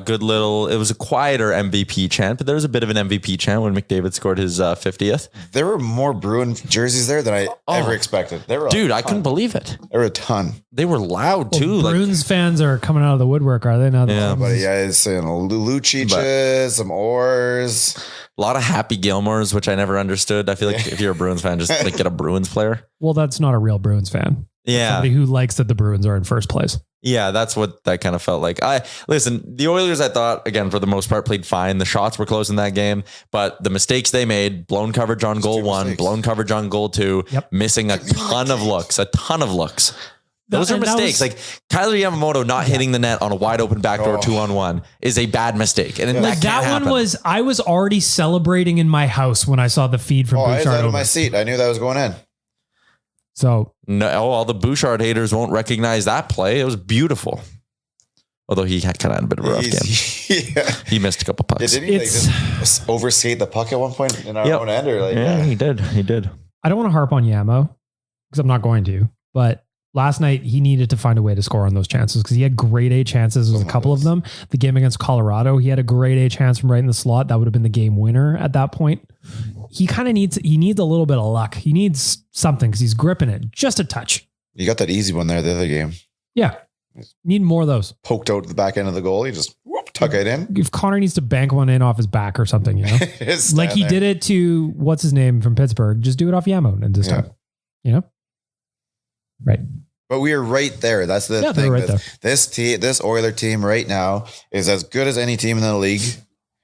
Good little, it was a quieter MVP chant, but there was a bit of an MVP chant when McDavid scored his 50th. There were more Bruin jerseys there than I Oh. ever expected. There were Dude, I couldn't believe it. There were a ton. They were loud too. Well, Bruins fans are coming out of the woodwork, are they? Now Yeah, But yeah, it's saying Lucic, some Oars. A lot of Happy Gilmores, which I never understood. I feel like if you're a Bruins fan, just like get a Bruins player. Well, that's not a real Bruins fan. Yeah. Somebody who likes that the Bruins are in first place. Yeah, that's what that kind of felt like. Listen, the Oilers, I thought, again, for the most part, played fine. The shots were close in that game, but the mistakes they made, blown coverage on goal one, mistakes. blown coverage on goal two, Yep. missing a ton of looks. Those are And that mistakes. was- Like Kyler Yamamoto not hitting the net on a wide open backdoor 2-on-1 is a bad mistake. And Like that that can't one happen. I was already celebrating in my house when I saw the feed from Oh, I was Bouchard out of my over. seat. I knew that was going in. So No, all the Bouchard haters won't recognize that play. It was beautiful. Although he kind of had a bit of a rough game. Yeah. He missed a couple pucks. Yeah, didn't he like It's- just overskate the puck at one point in our Yep. own end? Or like, Yeah, he did. He did. I don't want to harp on Yamo because I'm not going to, but last night he needed to find a way to score on those chances because he had grade A chances. There was a couple of them. The game against Colorado, he had a grade A chance from right in the slot. That would have been the game winner at that point. He kind of needs a little bit of luck. He needs something because he's gripping it just a touch. You got that easy one there the other game. Yeah. Need more of those. Poked out the back end of the goal. You just tuck it in. If Connor needs to bank one in off his back or something, you know, Just like stand he there. did it to what's his name from Pittsburgh. Just do it off Yamo and this Yeah. time, you know? Right. But we are right there. That's the Yeah, they're thing. right This Oiler team right now is as good as any team in the league.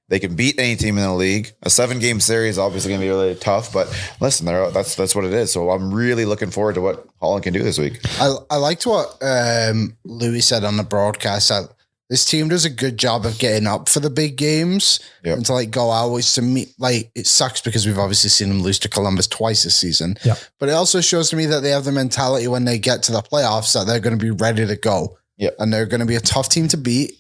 They can beat any team in the league. A 7-game series is obviously going to be really tough, but listen, that's what it is. So I'm really looking forward to what Holland can do this week. I liked what Louis said on the broadcast, that this team does a good job of getting up for the big games Yep. and to like go out, which to me, like, it sucks because we've obviously seen them lose to Columbus twice this season. Yep. But it also shows to me that they have the mentality when they get to the playoffs that they're going to be ready to go. Yep. And they're going to be a tough team to beat,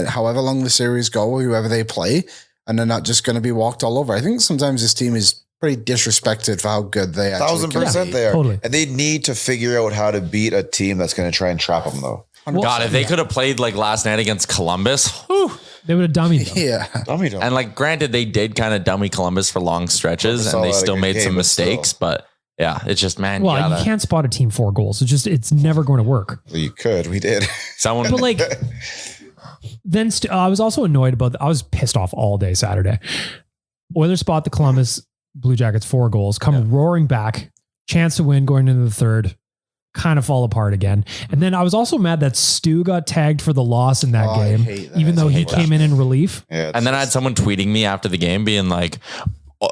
however long the series go, whoever they play. And they're not just going to be walked all over. I think sometimes this team is pretty disrespected for how good they actually 1,000% can be. they are. Totally. And they need to figure out how to beat a team that's going to try and trap them, though. God, if they could have played like last night against Columbus, whew. They would have dummied them. Yeah. Dummy don't. And like, granted, they did kind of dummy Columbus for long stretches, Columbus and they saw that still in made your some game, but still. mistakes. But yeah, it's just, man, Well, you you gotta- can't spot a team 4 goals. It's never going to work. Well, you could. We did. someone. But like, then I was also annoyed about. I was pissed off all day Saturday. Oilers spot the Columbus Blue Jackets 4 goals, come roaring back, chance to win going into the third, kind of fall apart again. And then I was also mad that Stu got tagged for the loss in that Oh, I game, hate that. even though I he hate came in relief. Yeah, And then I had someone tweeting me after the game being like,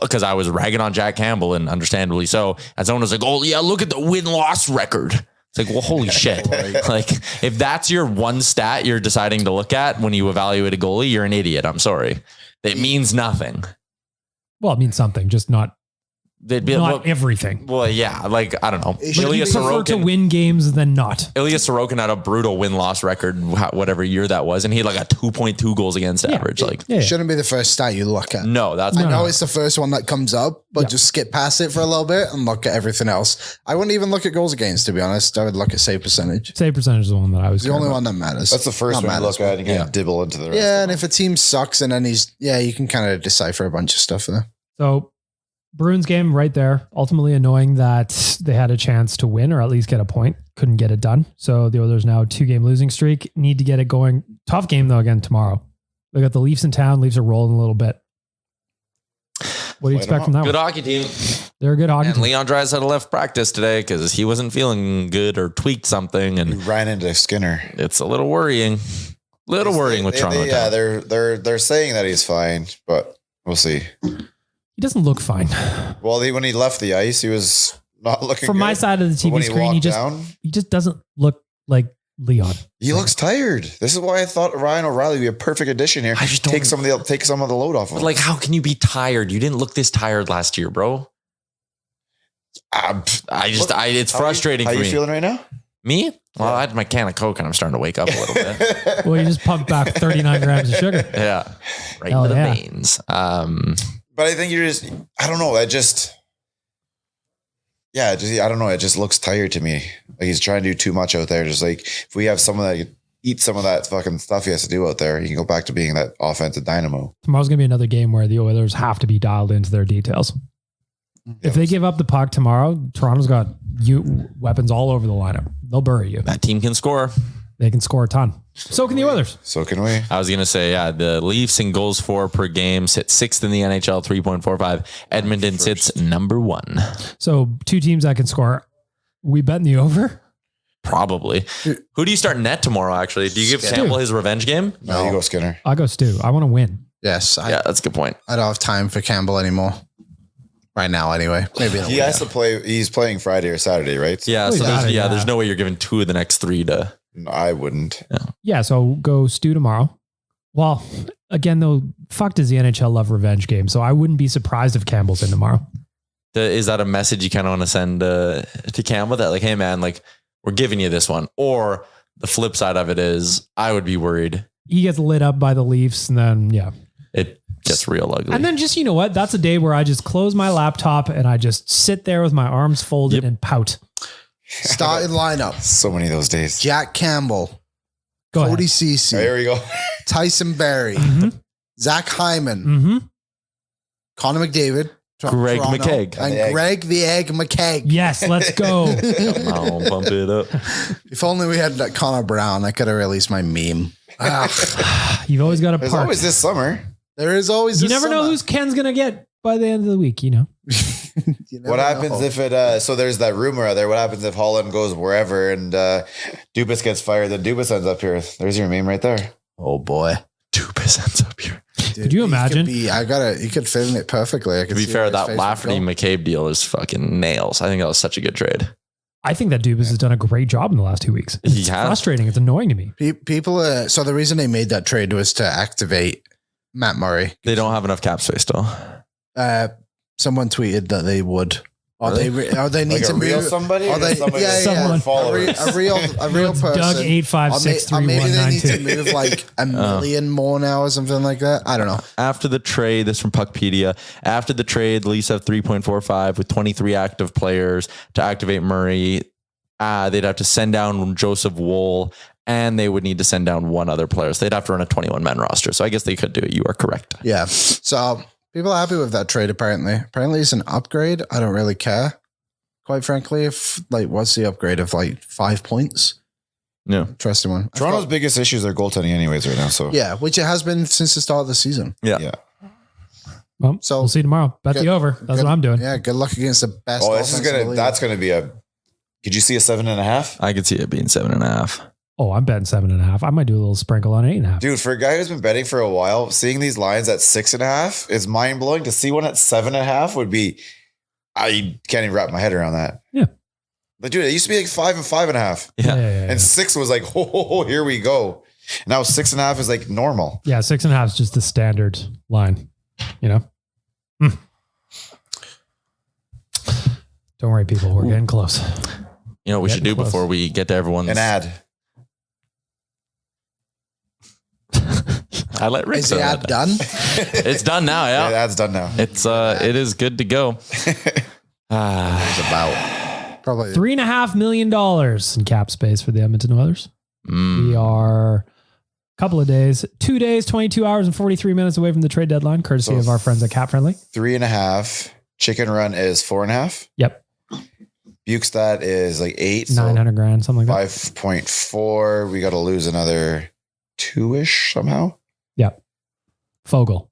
because I was ragging on Jack Campbell, and understandably so. And someone was like, oh, yeah, look at the win-loss record. It's It's like, well, holy shit. Like, if that's your one stat you're deciding to look at when you evaluate a goalie, you're an idiot. I'm sorry. It means nothing. Well, it means something, just not Not everything. Well, yeah, like, I don't know. Ilya Sorokin to win games than not. Ilya Sorokin had a brutal win-loss record, whatever year that was, and he had like a 2.2 goals against average. Like, shouldn't be the first stat you look at. No, that's I know it's the first one that comes up, but just skip past it for a little bit and look at everything else. I wouldn't even look at goals against, to be honest. I would look at save percentage. Save percentage is the one that I was the only one that matters. That's the first one you look at, and you kind of dibble into the rest. Yeah, and if a team sucks, and then you can kind of decipher a bunch of stuff there. So, Bruins game right there. Ultimately annoying that they had a chance to win or at least get a point. Couldn't get it done. So the Oilers now 2-game losing streak. Need to get it going. Tough game though again tomorrow. They got the Leafs in town. Leafs are rolling a little bit. What do you expect from that good one? hockey team? They're a good hockey team. Leon Draisaitl left practice today because he wasn't feeling good or tweaked something, and he ran into Skinner. It's a little worrying. With Toronto. Yeah, they're saying that he's fine, but we'll see. He doesn't look fine. Well, when he left the ice, he was not looking from good. my side of the TV screen. He just doesn't look like Leon. He looks tired. This is why I thought Ryan O'Reilly would be a perfect addition here. I just take some of the load off of him. Like, how can you be tired? You didn't look this tired last year, bro. It's frustrating for me. How you feeling right now? Me? Well, I had my can of Coke and I'm starting to wake up a little bit. Well, you just pumped back 39 grams of sugar. Yeah. Right into the veins. But I think I don't know. I don't know. It just looks tired to me. Like he's trying to do too much out there. Just like if we have someone that eat some of that fucking stuff he has to do out there, he can go back to being that offensive dynamo. Tomorrow's going to be another game where the Oilers have to be dialed into their details. If they give up the puck tomorrow, Toronto's got weapons all over the lineup. They'll bury you. That team can score. They can score a ton. So can the Oilers. So can we. I was going to say, the Leafs in goals for per game sit 6th in the NHL, 3.45. Edmonton sits number 1. So 2 teams that can score. We betting the over? Probably. Who do you start net tomorrow, actually? Do you give Campbell his revenge game? No, you go Skinner. I go Stu. I want to win. Yes. Yeah, that's a good point. I don't have time for Campbell anymore. Right now, anyway. Maybe he has to play. He's playing Friday or Saturday, right? Yeah. So there's no way you're giving 2 of the next 3 to. No, I wouldn't. Yeah. So go Stu tomorrow. Well, again, though, fuck does the NHL love revenge game. So I wouldn't be surprised if Campbell's in tomorrow. Is that a message you kind of want to send to Campbell that like, hey man, like we're giving you this one? Or the flip side of it is I would be worried. He gets lit up by the Leafs and then, it gets real ugly. And then just, you know what? That's a day where I just close my laptop and I just sit there with my arms folded and pout. Starting lineup. So many of those days. Jack Campbell. Go Cody ahead. Ceci. There we go. Tyson Barrie. Zach Hyman. Connor McDavid. Greg Toronto, McKegg. And Greg the Egg McKegg. Yes, let's go. Come on, pump it up. If only we had that Connor Brown, I could have released my meme. You've always got to There's park. always this summer. There is always You this never know summer. who's Ken's going to get by the end of the week, you know? You never What happens know. if it, so there's that rumor out there. What happens if Holland goes wherever and Dubas gets fired? Then Dubas ends up here. There's your meme right there. Oh boy. Dubas ends up here. Dude, Could you imagine? You could film it perfectly. To be fair, that Lafferty McCabe deal is fucking nails. I think that was such a good trade. I think that Dubas has done a great job in the last 2 weeks. He It's has. frustrating. It's annoying to me. People so the reason they made that trade was to activate Matt Murray. They don't have enough cap space still. Someone tweeted that they would. Or Really? they need Like to a real move. somebody? Or Or they, somebody yeah, that's yeah, Someone. followers? a real It's person. Doug Or 8563192. maybe they need to move like a million more now or something like that. I don't know. After the trade, this from Puckpedia. After the trade, the Leafs have 3.45 with 23 active players to activate Murray. They'd have to send down Joseph Woll, and they would need to send down one other player. So they'd have to run a 21-man roster. So I guess they could do it. You are correct. Yeah. So people are happy with that trade. Apparently it's an upgrade. I don't really care. Quite frankly, if what's the upgrade of 5 points? No. Interesting one. Toronto's biggest issues are goaltending anyways right now. So Yeah, which it has been since the start of the season. Yeah. Well, So- we'll see tomorrow. Bet the over. That's what I'm doing. Yeah, good luck against the best. Oh, this is offense in the league. that's gonna be a. Could you see a 7.5? I could see it being 7.5. Oh, I'm betting 7.5. I might do a little sprinkle on 8.5. Dude, for a guy who's been betting for a while, seeing these lines at 6.5 is mind blowing. To see one at 7.5 would be. I can't even wrap my head around that. Yeah. But dude, it used to be like 5 and 5.5. Yeah. And 6 was like, oh, here we go. Now 6.5 is like normal. Yeah, 6.5 is just the standard line, you know? Don't worry, people. We're getting close. You know what we should do before we get to everyone's... An ad. I let Rick Is the ad done? It's done now, Yeah, yeah. the ad's done now. It is good to go. It's about. Probably. $3.5 million in cap space for the Edmonton Oilers. Mm. We are a couple of days, 2 days, 22 hours and 43 minutes away from the trade deadline, courtesy of our friends at Cap Friendly. 3.5. Chicken Run is 4.5. Yep. Bukestad is like 8. 900 grand, something like that. 5.4. We got to lose another 2-ish somehow. Yep. Fogel.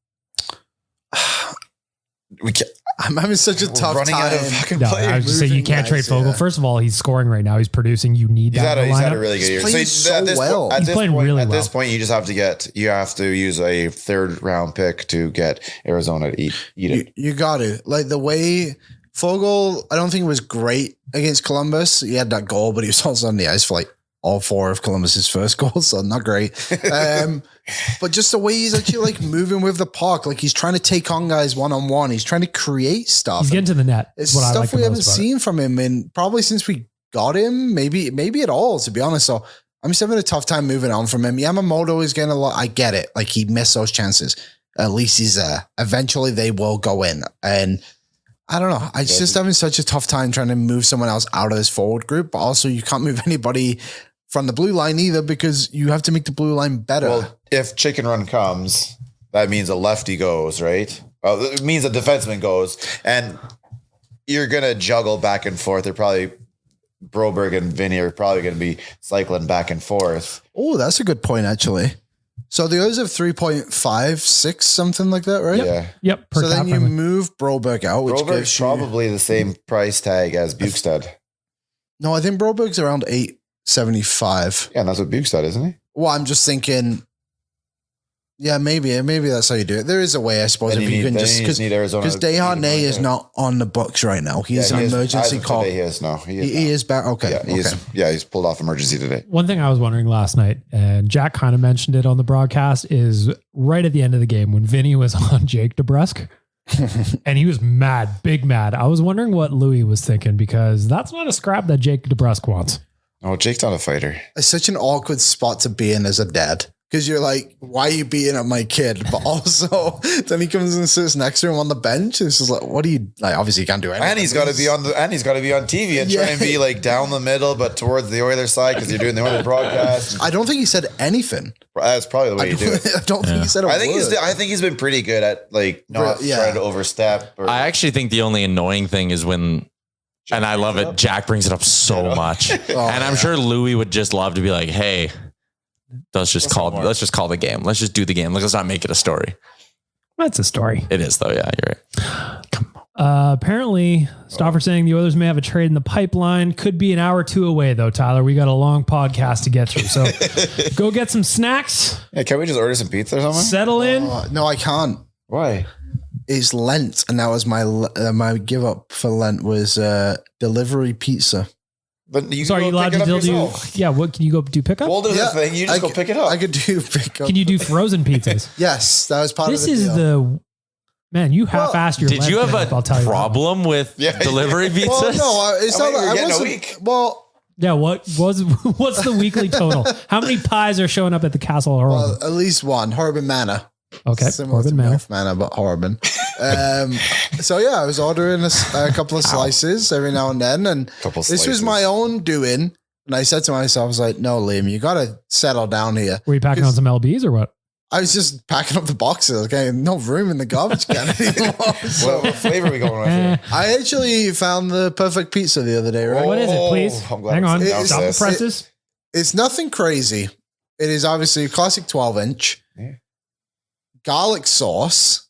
We can't. I'm having such a tough Running out time. of fucking No, players. I was just saying you moving can't trade guys, Fogel. yeah. First of all, he's scoring right now. He's producing. You need He's that. had in the a lineup. really good year. He's playing so well. He's playing really at this well. point, you have to use a 3rd round pick to get Arizona to eat it. You got to. Like the way Fogel, I don't think it was great against Columbus. He had that goal, but he was also on the ice for like all 4 of Columbus's first goals, so not great. But just the way he's actually like moving with the puck, like he's trying to take on guys one-on-one. He's trying to create stuff. He's getting to the net. It's What I stuff like the we haven't most about it. seen from him in probably since we got him, maybe at all, to be honest. So I'm just having a tough time moving on from him. Yamamoto is getting a lot. I get it. Like he missed those chances. At least he's there. Eventually they will go in. And I don't know. I just having such a tough time trying to move someone else out of this forward group, but also you can't move anybody from the blue line either because you have to make the blue line better. Well, if Chicken Run comes, that means a lefty goes, right? Well, it means a defenseman goes, and you're gonna juggle back and forth. They're probably Broberg and Vinny are probably gonna be cycling back and forth. Oh, that's a good point, actually. So the Oilers have 3.56, something like that, right? Yeah, Yep. Per So then cap you friendly. move Broberg out, which Broberg's gives you... probably the same price tag as Bukestad. No, I think Broberg's around 8.75. Yeah, and that's what Bukestad, isn't he? Well, I'm just thinking, yeah, maybe that's how you do it. There is a way, I suppose, Then if you you need- can then just you just need Arizona because to Desharnais beat him is right not on the books right now. He's an emergency call. Today, he is now. He is back. Okay, okay. He's pulled off emergency today. One thing I was wondering last night, and Jack kind of mentioned it on the broadcast, is right at the end of the game when Vinny was on Jake DeBrusk and he was mad, big mad. I was wondering what Louis was thinking because that's not a scrap that Jake DeBrusk wants. Oh, Jake's not a fighter. It's such an awkward spot to be in as a dad. Because you're like, why are you beating up my kid? But also, then he comes and sits next to him on the bench. It's just like, what do you like? Obviously, you can't do anything. And he's got to be on TV and try and be like down the middle, but towards the Oilers side because you're doing the Oilers broadcast. I don't think he said anything. That's probably the way you do it. I don't think he said a I think word. he's been pretty good at like not Yeah. trying to overstep. Or, I actually think the only annoying thing is when, and I love it, Jack brings it up so much. And I'm sure Louis would just love to be like, hey, let's just call the game. Let's just do the game. Let's not make it a story. That's a story. It is though. Yeah, you're right. Apparently, Stauffer saying the Oilers may have a trade in the pipeline. Could be an hour or two away, though, Tyler. We got a long podcast to get through. So go get some snacks, yeah, can we just order some pizza or something? settle in. No, I can't. Why? It's Lent, and that was my give up for Lent was delivery pizza. But you So are can you go allowed pick to it up do? yourself. Yeah, what can you go do pickup? Well, there's a thing. You just go pick it up. I could do pickup. Can you do frozen pizzas? Yes, that was part This of the is deal. the man. You half-assed your. Did Lent you have pickup, I'll tell a you that. problem with Yeah. delivery pizzas? Well, no, it's How not many that were I getting a wasn't. week? Well, Yeah, what's the weekly total? How many pies are showing up at the Castle of Horrible? at least one. Horriban Manor. Okay, Similar to Horriban Manor. Milf Manor, but Horriban. So yeah, I was ordering a couple of slices every now and then, and Couple this was slices. my own doing. And I said to myself, I was like, "No, Liam, you got to settle down here." Were you packing on some LBs or what? I was just packing up the boxes. Okay, no room in the garbage can anymore. So What flavor are we going with? Eh, here? I actually found the perfect pizza the other day. Right? what is it, please? I'm glad Hang I'm on. sitting down Stop for the this. presses. It's nothing crazy. It is obviously a classic 12-inch Yeah. garlic sauce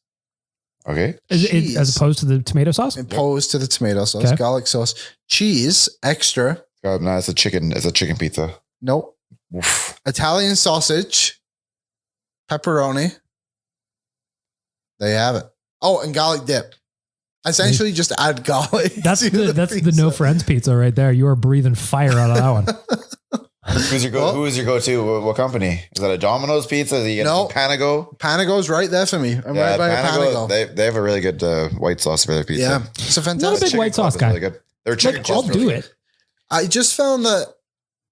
Okay. cheese. As opposed to the tomato sauce? opposed to the tomato sauce, Okay. garlic sauce, cheese extra. No, it's a chicken. It's a chicken pizza. Nope. Oof. Italian sausage, pepperoni. There you have it. Oh, and garlic dip. Essentially, just add garlic. That's the no friends pizza right there. You are breathing fire out of that one. Who's your go-to? What company? Is that a Domino's pizza? Do you get some Panago? Panago's right there for me. I'm right by Panago. They have a really good white sauce for their pizza. Yeah, it's a fantastic. Not a big white sauce guy. Really good. Their chicken I'll do it. I just found that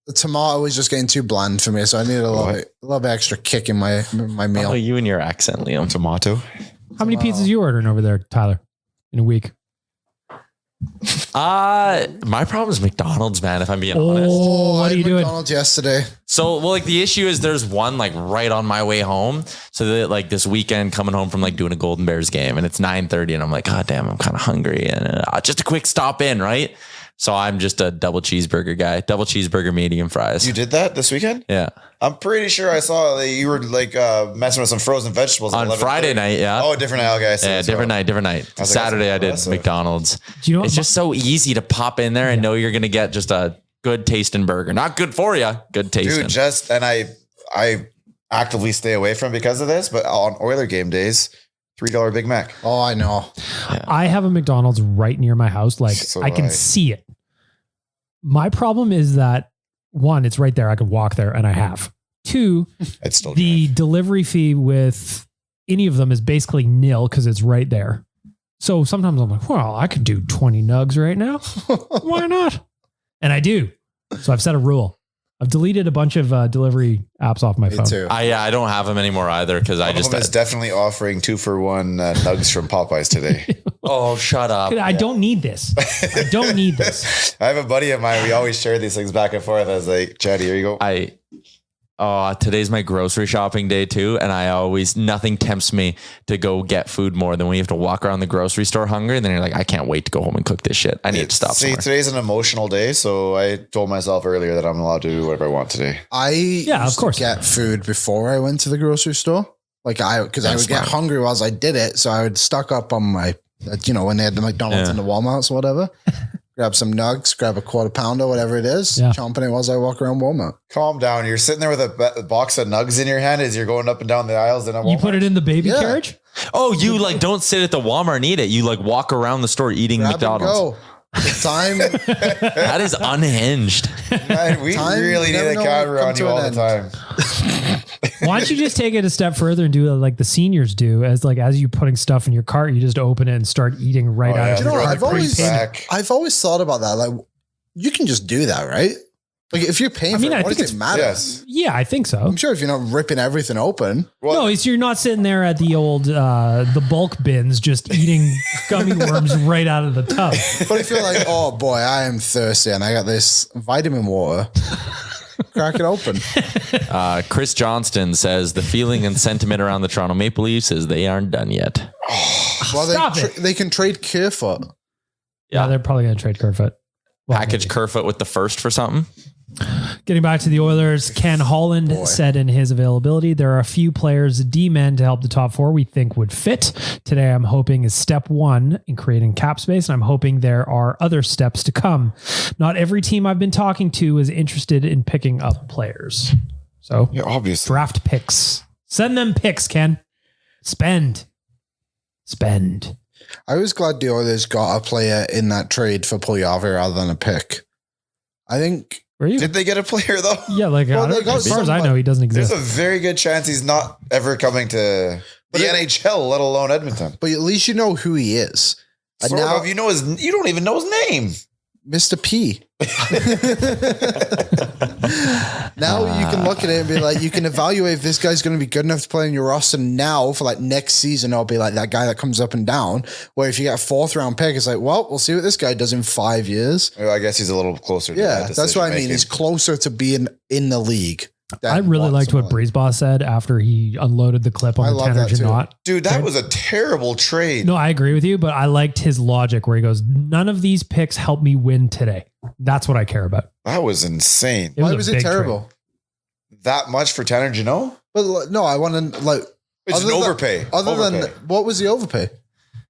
the tomato was just getting too bland for me, so I needed a little bit extra kick in my meal. Oh, you and your accent, Liam. Tomato. How many pizzas are you ordering over there, Tyler, in a week? My problem is McDonald's, man, if I'm being honest. Oh, what are you doing? McDonald's yesterday. So, well, like the issue is there's one like right on my way home. So that like this weekend coming home from like doing a Golden Bears game and it's 9:30 and I'm like, God damn, I'm kind of hungry and just a quick stop in, right? So I'm just a double cheeseburger guy, double cheeseburger, medium fries. You did that this weekend? Yeah. I'm pretty sure I saw that you were like messing with some frozen vegetables on Friday night. Yeah. Oh, different night. Okay. Yeah, different night. Saturday I did McDonald's. Do you know it's just so easy to pop in there and know you're going to get just a good tasting burger. Not good for you. Good tasting. Dude, I actively stay away from because of this, but on Oiler game days, $3 Big Mac. Oh, I know. Yeah. I have a McDonald's right near my house. Like I can see it. My problem is that one, it's right there. I could walk there and I have. Two, the delivery fee with any of them is basically nil because it's right there. So sometimes I'm like, well, I could do 20 nugs right now. Why not? And I do. So I've set a rule. I've deleted a bunch of delivery apps off my phone. Too. I don't have them anymore either because I just is definitely offering 2-for-1 nugs from Popeyes today. Oh, shut up! I don't need this. I don't need this. I have a buddy of mine. We always share these things back and forth. I was like, Chatty, here you go. Today's my grocery shopping day too, and nothing tempts me to go get food more than when you have to walk around the grocery store hungry, and then you're like, I can't wait to go home and cook this shit. I need to stop. See, today's an emotional day, so I told myself earlier that I'm allowed to do whatever I want today. Of course, get food before I went to the grocery store, because I would get hungry while I did it, so I would stock up on my, when they had the McDonald's and the Walmarts or whatever. Grab some nugs, grab a quarter pounder, whatever it is, chomping it while I walk around Walmart. Calm down. You're sitting there with a box of nugs in your hand as you're going up and down the aisles. And you put it in the baby carriage? Oh, you don't sit at the Walmart and eat it. You walk around the store eating grab McDonald's. Time. That is unhinged. Man, we really need a camera on you all the time. Why don't you just take it a step further and do it like the seniors do, as you putting stuff in your cart, you just open it and start eating right out of it. I've always thought about that. Like, you can just do that, right? Like, if you're paying for it, what does it matter? Yes. Yeah, I think so. I'm sure if you're not ripping everything open. No, you're not sitting there at the old, the bulk bins just eating gummy worms right out of the tub. But if you're like, oh boy, I am thirsty and I got this vitamin water. Crack it open. Chris Johnston says the feeling and sentiment around the Toronto Maple Leafs is they aren't done yet. Well, they can trade Kerfoot. Yeah, they're probably going to trade Kerfoot. Package Kerfoot with the first for something. Getting back to the Oilers, Ken Holland said in his availability, there are a few players, D-men, to help the top four we think would fit. Today, I'm hoping is step one in creating cap space, and I'm hoping there are other steps to come. Not every team I've been talking to is interested in picking up players. So, obviously, draft picks. Send them picks, Ken. Spend. I was glad the Oilers got a player in that trade for Puljujarvi rather than a pick. I think... Did they get a player though? Yeah, as far as I know, he doesn't exist. There's a very good chance he's not ever coming to the NHL, let alone Edmonton. But at least you know who he is. You don't even know his name. Mr. P. Now you can look at it and be like, you can evaluate if this guy's going to be good enough to play in your roster now for like next season. I'll be like that guy that comes up and down. Where if you get a 4th round pick, it's like, well, we'll see what this guy does in 5 years. Well, I guess he's a little closer. Yeah, that's what I mean. He's closer to being in the league. I really liked what Breezeboss said after he unloaded the clip on the Tanner Janot. Dude, that was a terrible trade. No, I agree with you, but I liked his logic where he goes, none of these picks help me win today. That's what I care about. That was insane. Why was it terrible? Trade. That much for Tanner Janot? But no, I want to it's an overpay. Than what was the overpay?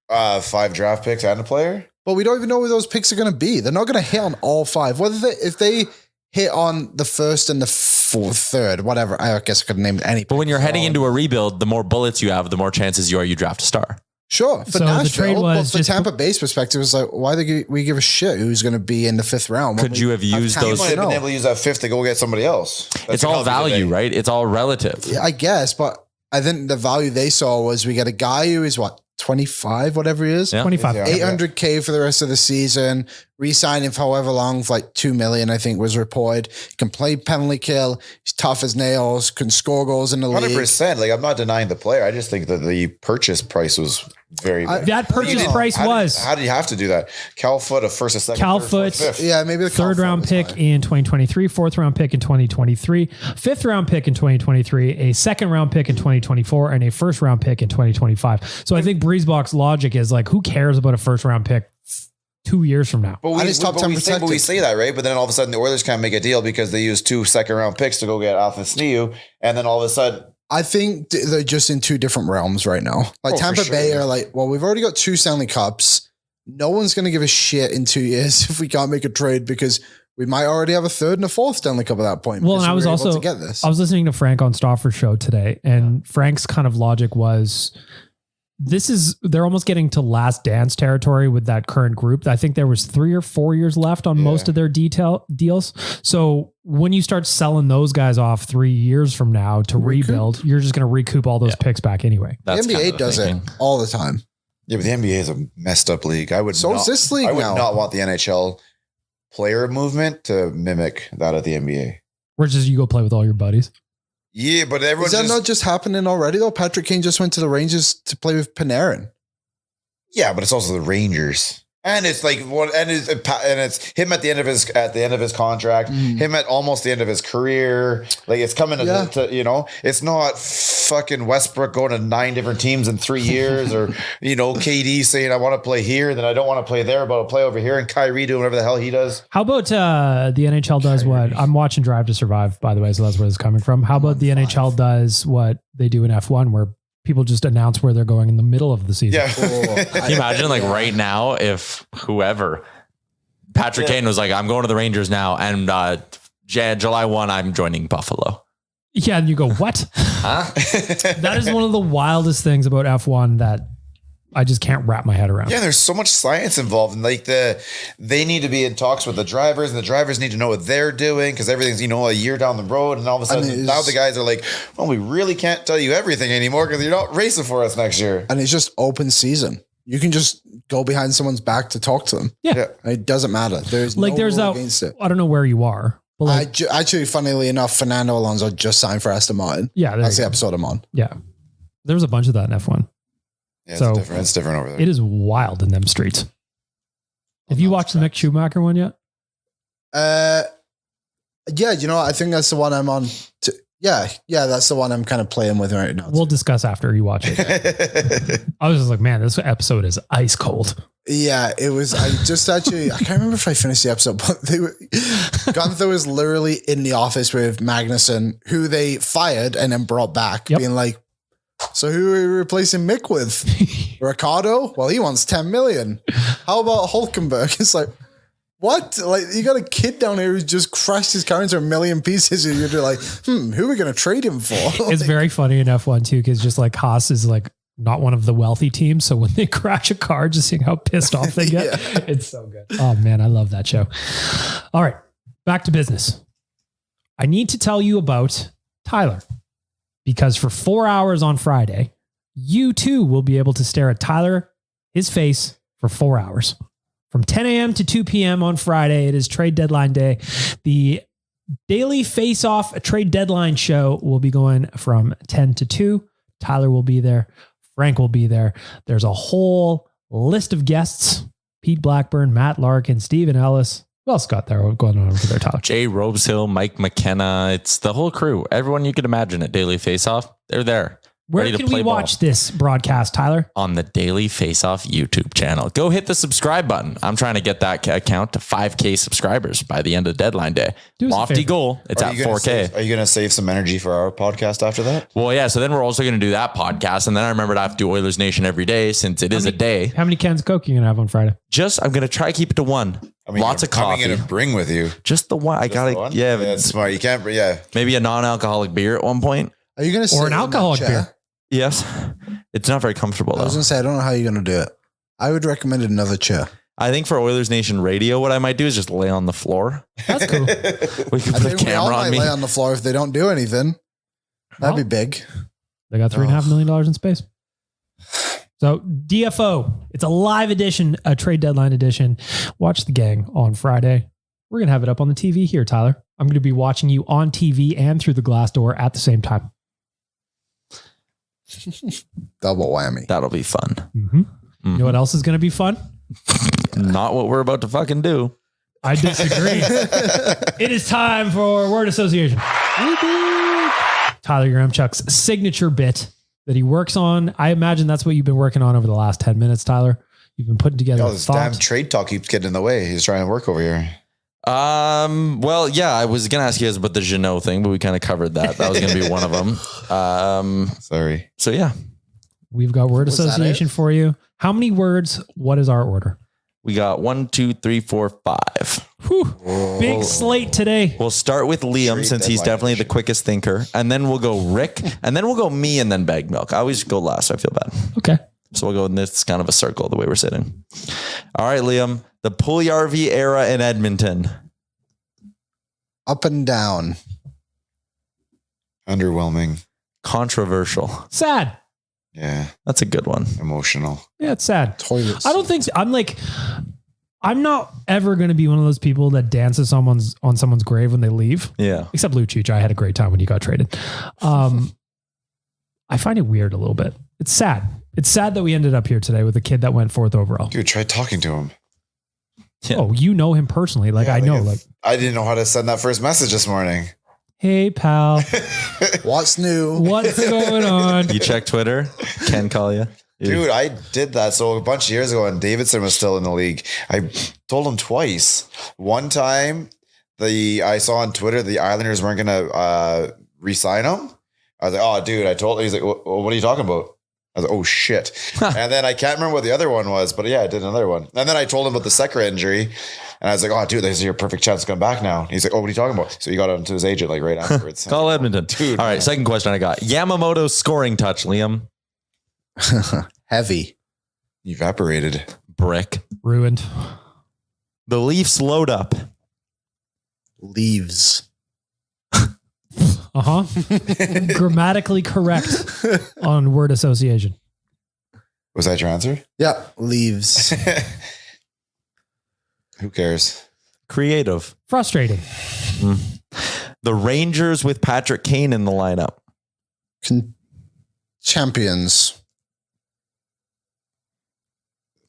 5 draft picks and a player. But we don't even know where those picks are going to be. They're not going to hit on all 5. If they hit on the 1st and the 3rd, whatever. I guess I could name any. But when you're heading into a rebuild, the more bullets you have, the more chances you draft a star. Sure, for So the Nashville, trade was but for just- Tampa Bay's perspective, it's like, why do we give a shit who's going to be in the 5th round? Could you have used Tampa You those? might have been No. able to use that 5th to go get somebody else. That's It's all what comes value, today. right? It's all relative. Yeah, I guess, but I think the value they saw was we get a guy who is 25, whatever he is. Yeah. 25. Yeah. 800K for the rest of the season, re-sign him for however long, for like $2 million, I think was reported. Can play penalty kill. He's tough as nails, can score goals in the league. 100%. Like, I'm not denying the player. I just think that the purchase price was very big. That purchase price was How did you have to do that? Cal Foot, a first, a second, Cal third, fourth, Foot. fifth. Yeah, maybe the third round was pick fine. in 2023, 4th round pick in 2023, 5th round pick in 2023, a 2nd round pick in 2024, and a 1st round pick in 2025. So I think Breezebox logic is like, who cares about a 1st round pick 2 years from now? But we, And it's top but 10 we say, but we protected. say that, right? But then all of a sudden the Oilers can't make a deal because they used 2 second-round picks to go get Alpha Sneu, and then all of a sudden, I think they're just in two different realms right now. Like Oh, for Tampa sure, Bay yeah. are like, well, we've already got 2 Stanley Cups. No one's going to give a shit in 2 years if we can't make a trade because we might already have a 3rd and a 4th Stanley Cup at that point. Well, because and I we was were able also to get this. I was listening to Frank on Stauffer's show today, and Frank's kind of logic was they're almost getting to last dance territory with that current group. I think there was 3 or 4 years left on most of their deals. So when you start selling those guys off 3 years from now to rebuild, you're just going to recoup all those picks back anyway. The That's NBA kind of does thinking. it all the time. yeah, but the NBA is a messed up league. I would So not, is this league I would now. not want the NHL player movement to mimic that of the NBA. Where just you go play with all your buddies. Yeah, but Is everyone's that just, not just happening already though? Patrick Kane just went to the Rangers to play with Panarin. yeah, but it's also the Rangers. And it's like one, and it's him at the end of his contract, him at almost the end of his career. Like it's coming to it's not fucking Westbrook going to 9 different teams in 3 years, or KD saying I want to play here, then I don't want to play there, but I'll play over here, and Kyrie doing whatever the hell he does. How about the NHL does what I'm watching Drive to Survive, by the way, so that's where it's coming from. How about the NHL does what they do in F1, where people just announce where they're going in the middle of the season? Yeah, Can you imagine like right now if whoever Patrick Kane was like, I'm going to the Rangers now, and July 1, I'm joining Buffalo. Yeah, and you go, what? Huh? That is one of the wildest things about F1 that I just can't wrap my head around. Yeah, there's so much science involved, and like they need to be in talks with the drivers, and the drivers need to know what they're doing because everything's a year down the road, and all of a sudden now the guys are like, well, we really can't tell you everything anymore because you're not racing for us next year. And it's just open season. You can just go behind someone's back to talk to them. Yeah. It doesn't matter. There's Like no there's rule that, against it. I don't know where you are, but like, Actually, funnily enough, Fernando Alonso just signed for Aston Martin. yeah, there That's you the go. episode I'm on. Yeah. There was a bunch of that in F1. Yeah, So- it's different over there. It is wild in them streets. Have you watched the Mick Schumacher one yet? Yeah, I think that's the one I'm on. Yeah, that's the one I'm kind of playing with right now. We'll discuss after you watch it. I was just like, man, this episode is ice cold. Yeah, it was. I just actually, I can't remember if I finished the episode, but Gunther was literally in the office with Magnussen, who they fired and then brought back, Yep. being like, so who are we replacing Mick with? Ricardo? Well, he wants 10 million. How about Hulkenberg? It's like, what? Like, you got a kid down here who just crashed his car into a million pieces, and you're like, who are we going to trade him for? It's very funny in F1 too, because just like Haas is like not one of the wealthy teams. So when they crash a car, just seeing how pissed off they get, it's so good. Oh man, I love that show. All right, back to business. I need to tell you about Tyler, because for 4 hours on Friday, you too will be able to stare at Tyler, his face, for 4 hours. From 10 a.m. to 2 p.m. on Friday, it is trade deadline day. The daily face-off trade deadline show will be going from 10 to 2. Tyler will be there. Frank will be there. There's a whole list of guests. Pete Blackburn, Matt Larkin, Stephen Ellis. Who else got there? What's going on over there, Tyler? Jay Robeshill, Mike McKenna. It's the whole crew. Everyone you could imagine at Daily Face-Off. They're there. Where ready to can we play ball. watch this broadcast, Tyler? On the Daily Face-Off YouTube channel. Go hit the subscribe button. I'm trying to get that account to 5K subscribers by the end of deadline day. Do us a Lofty favor. goal. It's at 4K. Are you going to save some energy for our podcast after that? Well, yeah. So then we're also going to do that podcast. And then I remembered I have to do Oilers Nation every day since it is a day. How many cans of Coke are you going to have on Friday? I'm going to try to keep it to one. Lots of coffee. I'm going to bring with you. Just the one. I got to, Yeah, that's smart. You can't, maybe maybe a non-alcoholic beer at one point. Are you going to Or an alcoholic beer? Yes. It's not very comfortable I was though. going to say, I don't know how you're going to do it. I would recommend another chair. I think for Oilers Nation Radio, what I might do is just lay on the floor. That's cool. We can I put a think we all camera might on me. lay on the floor if they don't do anything. That'd be big. They got $3.5 million in space. So DFO, it's a live edition, a trade deadline edition. Watch the gang on Friday. We're going to have it up on the TV here, Tyler. I'm going to be watching you on TV and through the glass door at the same time. Double whammy. That'll be fun. Mm-hmm. You know what else is going to be fun? Not what we're about to fucking do. I disagree. It is time for word association. Tyler Yaremchuk's signature bit that he works on. I imagine that's what you've been working on over the last 10 minutes, Tyler. You've been putting together This damn trade talk keeps getting in the way. He's trying to work over here. Well, yeah, I was going to ask you guys about the Jeannot thing, but we kind of covered that. That was going to be one of them. Sorry. So yeah, We've got word Was that association it? for you. How many words? What is our order? we got 1, 2, 3, 4, 5. Whew. Big slate today. We'll start with Liam Trade since he's deadline definitely the edition. quickest thinker. And then we'll go Rick. And then we'll go me and then Bag Milk. I always go last. So I feel bad. Okay. So we'll go in this kind of a circle the way we're sitting. All right, Liam. The Puljujarvi era in Edmonton. Up and down. Underwhelming. Controversial. Sad. Yeah. That's a good one. Emotional. Yeah, it's sad. Toilets. I don't think I'm not ever going to be one of those people that dances on someone's grave when they leave. Yeah. Except Lucic. I had a great time when he got traded. I find it weird a little bit. It's sad. It's sad that we ended up here today with a kid that went 4th overall. Dude, try talking to him. Yeah. Oh, you know him personally. Like, Yeah, I know, like, I didn't know how to send that first message this morning. hey pal, What's new? what's going on? You check Twitter? Ken call you? Dude, I did that. So a bunch of years ago when Davidson was still in the league, I told him twice. One time I saw on Twitter the Islanders weren't going to re-sign him. I was like, oh, dude, I told him. He's like, what are you talking about? I was like, oh, shit. And then I can't remember what the other one was, but yeah, I did another one. And then I told him about the Sekera injury. And I was like, oh, dude, this is your perfect chance to come back now. And he's like, oh, what are you talking about? So he got onto his agent like right afterwards. Call Edmonton. Dude, All right, man. second question I got. Yamamoto's scoring touch, Liam. Heavy. Evaporated. Brick. Ruined. The Leafs load up. Leaves. Grammatically correct on word association. Was that your answer? Yeah. Leaves. Who cares? Creative. Frustrating. The Rangers with Patrick Kane in the lineup. Champions.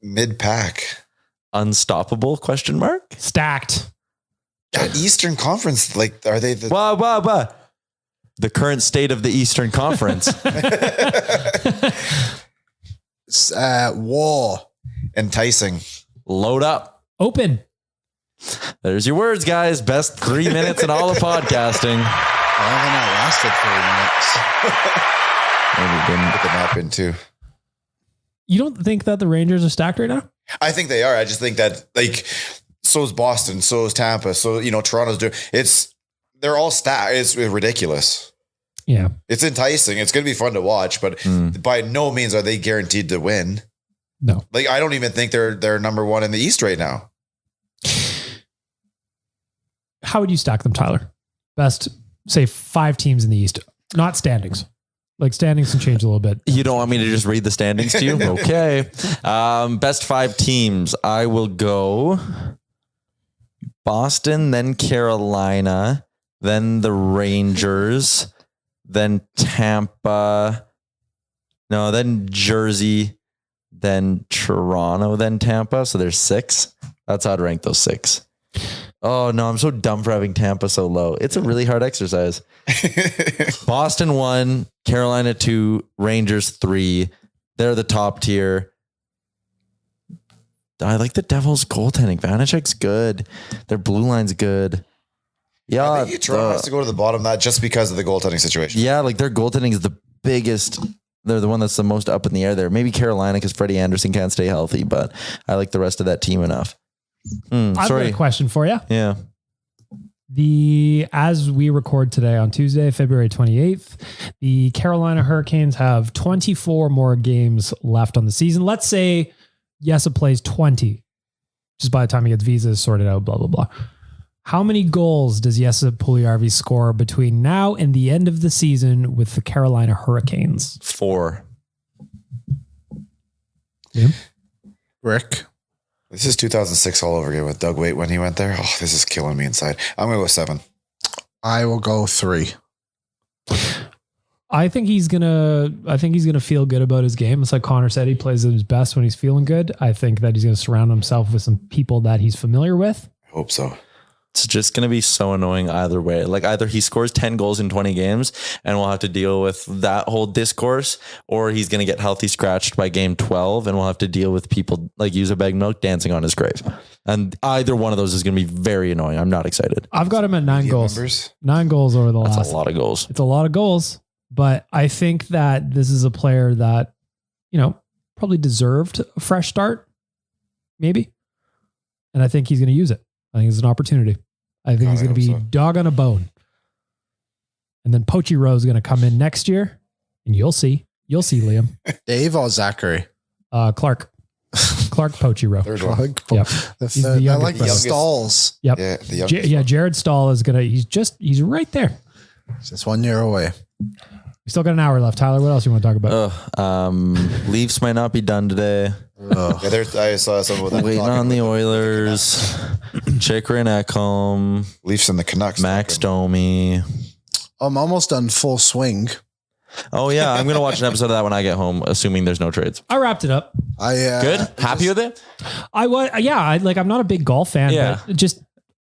Mid-pack. Unstoppable? Question mark. Stacked. Yeah, Eastern Conference, like, are they the... Wah. The current state of the Eastern Conference. War. Enticing. Load up. Open. There's your words, guys. Best 3 minutes in all of podcasting. I don't think that lasted 3 minutes. Maybe didn't put the map in too. You don't think that the Rangers are stacked right now? I think they are. I just think that, like, so is Boston, so is Tampa, so, Toronto's doing... They're all stacked. It's ridiculous. Yeah. It's enticing. It's going to be fun to watch, but by no means are they guaranteed to win. No. Like, I don't even think they're number one in the East right now. How would you stack them, Tyler? Best, say, 5 teams in the East. Not standings. Like, standings can change a little bit. You don't want me to just read the standings to you? Okay. Best 5 teams. I will go Boston, then Carolina, then the Rangers, then Tampa. No, then Jersey, then Toronto, then Tampa. So there's 6. That's how I'd rank those 6. Oh, no, I'm so dumb for having Tampa so low. It's a really hard exercise. Boston 1, Carolina 2, Rangers 3. They're the top tier. I like the Devils' goaltending. Vanacek's good. Their blue line's good. Yeah, I think Toronto has to go to the bottom of that just because of the goaltending situation. yeah, like their goaltending is the biggest. They're the one that's the most up in the air there. Maybe Carolina because Freddie Anderson can't stay healthy, but I like the rest of that team enough. I've got a question for you. Yeah. As we record today on Tuesday, February 28th, the Carolina Hurricanes have 24 more games left on the season. Let's say Jesse plays 20, just by the time he gets visas sorted out, blah, blah, blah. How many goals does Jesse Puljujarvi score between now and the end of the season with the Carolina Hurricanes? 4. Liam? Rick. This is 2006 all over again with Doug Waite when he went there. Oh, this is killing me inside. I'm going to go 7. I will go 3. I think he's gonna feel good about his game. It's like Connor said, he plays at his best when he's feeling good. I think that he's going to surround himself with some people that he's familiar with. I hope so. It's just going to be so annoying either way. Like either he scores 10 goals in 20 games and we'll have to deal with that whole discourse, or he's going to get healthy scratched by game 12 and we'll have to deal with people like Use a Bag Milk dancing on his grave. And either one of those is going to be very annoying. I'm not excited. I've got him at 9 goals. Members? 9 goals over the last. That's a lot of goals. It's a lot of goals, but I think that this is a player that, probably deserved a fresh start, maybe. And I think he's going to use it. I think it's an opportunity. I think he's going to be dog on a bone. And then Pochi Rowe is going to come in next year and you'll see. You'll see, Liam. Dave or Zachary? Clark Pochi Rowe. Third one. Yep. He's the I like the youngest. stalls. Yep. Yeah, the youngest. Jared Stahl is going to, he's right there. Just 1 year away. We still got an hour left. Tyler, what else you want to talk about? Leafs might not be done today. Yeah, I saw someone with that Waiting talking on the about Oilers. Chikrin Ekholm. Leafs and the Canucks. Max Domi. I'm almost done full swing. Oh yeah, I'm gonna watch an episode of that when I get home, assuming there's no trades. I wrapped it up. Good, happy with it. I'm not a big golf fan, Yeah. but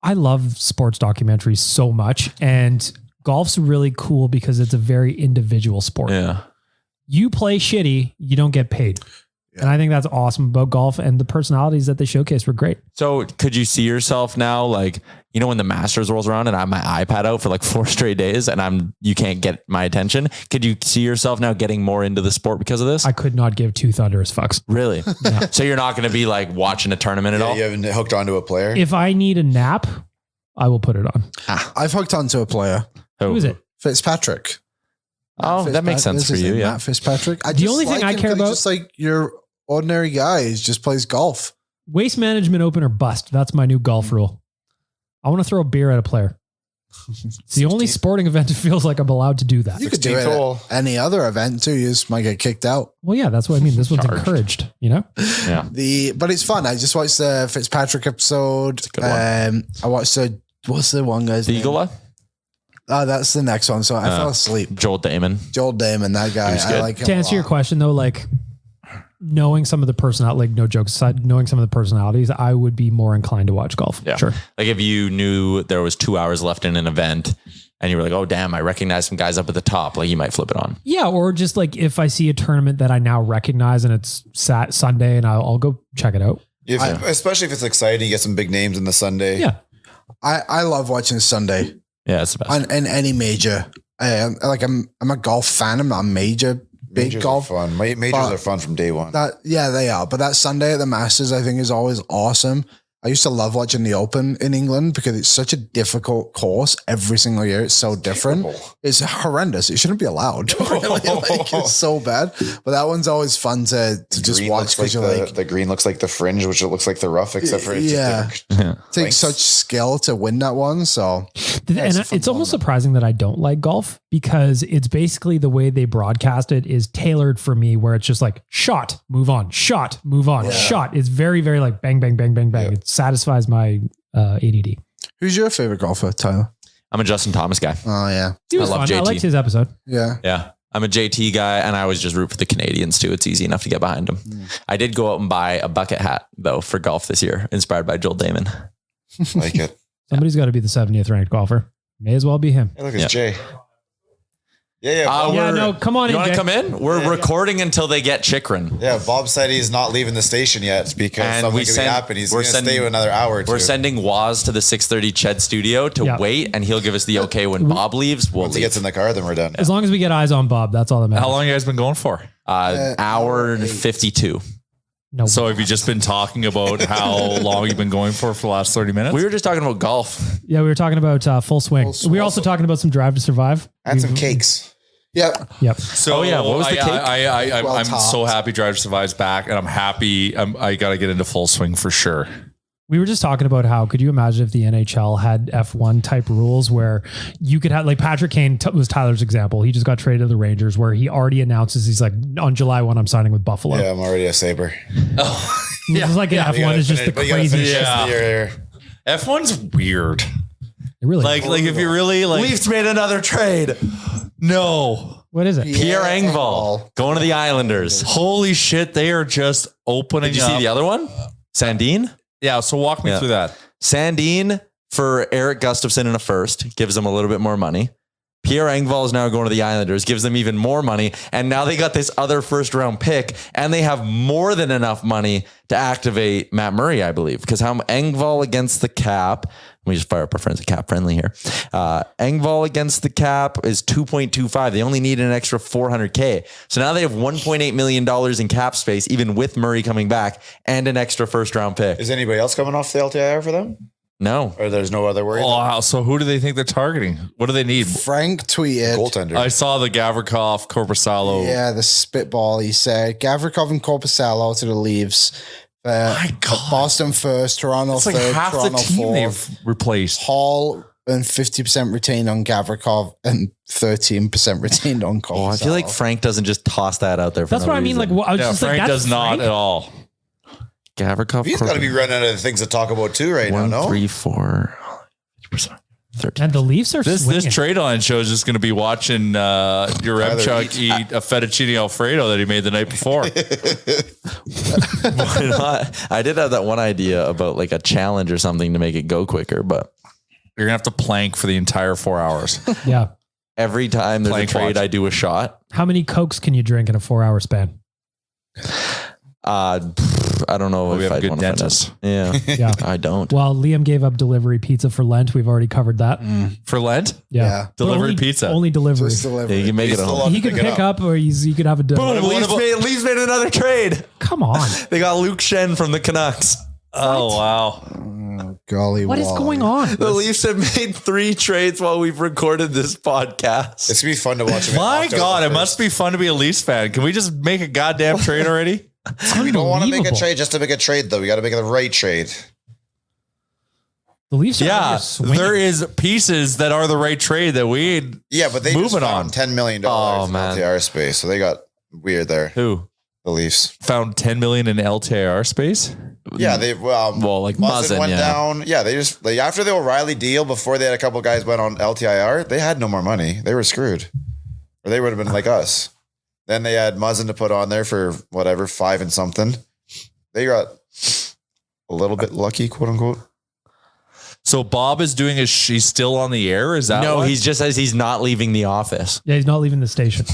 I love sports documentaries so much, and golf's really cool because it's a very individual sport. Yeah, You play shitty, you don't get paid. And I think that's awesome about golf, and the personalities that they showcased were great. So could you see yourself now, like, when the Masters rolls around and I have my iPad out for like 4 straight days and you can't get my attention? Could you see yourself now getting more into the sport because of this? I could not give 2 thunderous fucks. Really? So you're not going to be like watching a tournament at all? You haven't hooked onto a player? If I need a nap, I will put it on. I've hooked onto a player. Who is it? Fitzpatrick. Oh, that makes sense for you. Yeah. Matt Fitzpatrick. The only thing I care about, just like your ordinary guy, he just plays golf. Waste management, open or bust. That's my new golf rule. I want to throw a beer at a player. It's the only sporting event it feels like I'm allowed to do that. You could do it at any other event too. You just might get kicked out. Well, yeah, that's what I mean. This one's encouraged, Yeah. But it's fun. I just watched the Fitzpatrick episode. It's a good one. I watched what's the one guy's name? Eagle? That's the next one. So I fell asleep. Joel Damon. Joel Damon, that guy. I like him. To answer your question though, like knowing some of the personality, like no jokes aside, knowing some of the personalities, I would be more inclined to watch golf. Yeah. Sure. Like if you knew there was 2 hours left in an event and you were like, oh damn, I recognize some guys up at the top, like you might flip it on. Yeah. Or just like if I see a tournament that I now recognize and it's Sunday and I'll go check it out. Especially if it's exciting, you get some big names in the Sunday. Yeah. I love watching Sunday. Yeah, it's the best. On any major. I'm a golf fan. I'm not a major big Majors golf. are fun. Majors are fun from day one. They are. But that Sunday at the Masters, I think, is always awesome. I used to love watching the Open in England because it's such a difficult course every single year. It's so different. It's horrendous. It shouldn't be allowed. Really. It's so bad. But that one's always fun to just watch. Like the green looks like the fringe, which it looks like the rough, except for it takes such skill to win that one. So it's almost surprising that I don't like golf because it's basically the way they broadcast it is tailored for me, where it's just like shot, move on, shot, move on, shot. It's very, very like bang, bang, bang, bang, bang. It satisfies my ADD. Who's your favorite golfer, Tyler? I'm a Justin Thomas guy. Oh yeah, he was fun. I liked his episode. Yeah. I'm a JT guy, and I always just root for the Canadians too. It's easy enough to get behind them. I did go out and buy a bucket hat though for golf this year, inspired by Joel Damon. Like it. Somebody's got to be the 70th ranked golfer. May as well be him. Hey, look, it's Jay. Yeah. No, come on in. You want to Jay. come in? We're recording until they get Chikrin. Yeah, Bob said he's not leaving the station yet because something could happen. He's going to stay another hour or two. We're sending Waz to the 6:30 Ched studio to wait, and he'll give us the okay when Bob leaves. Once he gets in the car, then we're done. As long as we get eyes on Bob, that's all that matters. How long have you guys been going for? Hour and 52. No. So have you just been talking about how long you've been going for the last 30 minutes? We were just talking about golf. Yeah, we were talking about full swing. We were also talking about some Drive to Survive. And some cakes. Yep. Yep. So what was the cake? I'm so happy Drive to Survive's back, and I'm happy. I got to get into full swing for sure. We were just talking about how, could you imagine if the NHL had F1 type rules where you could have, like Patrick Kane was Tyler's example. He just got traded to the Rangers, where he already announces he's like, on July 1, I'm signing with Buffalo. Yeah, I'm already a Sabre. Oh, It's like F1 is just the crazy shit. Yeah. F1's weird. It really Like if you really like, Leafs made another trade. no. what is it? Pierre Engvall going to the Islanders. Holy shit, they are just opening Did you see the other one? Sandin? Yeah, so walk me through that. Sandin for Eric Gustafsson in a first, gives them a little bit more money. Pierre Engvall is now going to the Islanders, gives them even more money. And now they got this other first round pick, and they have more than enough money to activate Matt Murray, I believe. Because how Engvall against the cap, let me just fire up our friends at Cap Friendly here. Engvall against the cap is 2.25. They only need an extra $400K. So now they have $1.8 million in cap space, even with Murray coming back, and an extra first round pick. Is anybody else coming off the LTIR for them? No. Or there's no other worry? Oh, wow. So who do they think they're targeting? What do they need? Frank tweeted. Goaltender. I saw the Gavrikov, Korpisalo. Yeah, the spitball. He said Gavrikov and Korpisalo to the Leafs. Boston first, Toronto It's like third, half Toronto the team fourth. they've replaced. Hall and 50% retained on Gavrikov and 13% retained on Korpisalo. Oh, I feel like Frank doesn't just toss that out there. For That's no what I mean. reason. Like, I was Yeah, just Frank like, that's does not Frank? at all. Gavrikov. He's got to be running out of things to talk about too right now, 1, no? 3, 4, 13. And the Leafs are This swinging. trade line show is just going to be watching Yaremchuk eat a fettuccine Alfredo that he made the night before. Why not? I did have that one idea about like a challenge or something to make it go quicker, but You're going to have to plank for the entire 4 hours. Yeah. every time there's Plank a trade, watch. I do a shot. How many Cokes can you drink in a 4-hour span? I don't know Well, we if have a I'd good want dentist. to. Yeah, Yeah. I don't. Well, Liam gave up delivery pizza for Lent. We've already covered that. For Lent? Yeah. But Delivery only- pizza. Only delivery. Just delivery. Yeah, you can make He's it at still home. on- He could pick it pick up, or you could have a delivery. Boom! Leafs made another trade. Come on. They got Luke Shen from the Canucks. Oh, wow. Oh, golly, What is Wally. going on? The Leafs have made 3 trades while we've recorded this podcast. It's going to be fun to watch him. My God, it must be fun to be a Leafs fan. Can we just make a goddamn trade already? We don't want to make a Unbelievable. trade just to make a trade, though. We got to make the right trade. The Leafs are Yeah, swinging. there is pieces that are the right trade that we. Yeah, but they just Moving found on. $10 million Oh, in man. LTR space, so they got weird there. Who? The Leafs. Found 10 million in LTIR space. Yeah, they Well, like Muzzin Muzzin, went yeah. down. Yeah, they just like after the O'Reilly deal, before they had a couple guys went on LTIR, they had no more money. They were screwed, or they would have been like us. Then they had Muzzin to put on there for whatever 5 and something. They got a little bit lucky, quote unquote. So Bob is doing a. She's still on the air. Is that No, what? he just says he's not leaving the office. Yeah, he's not leaving the station.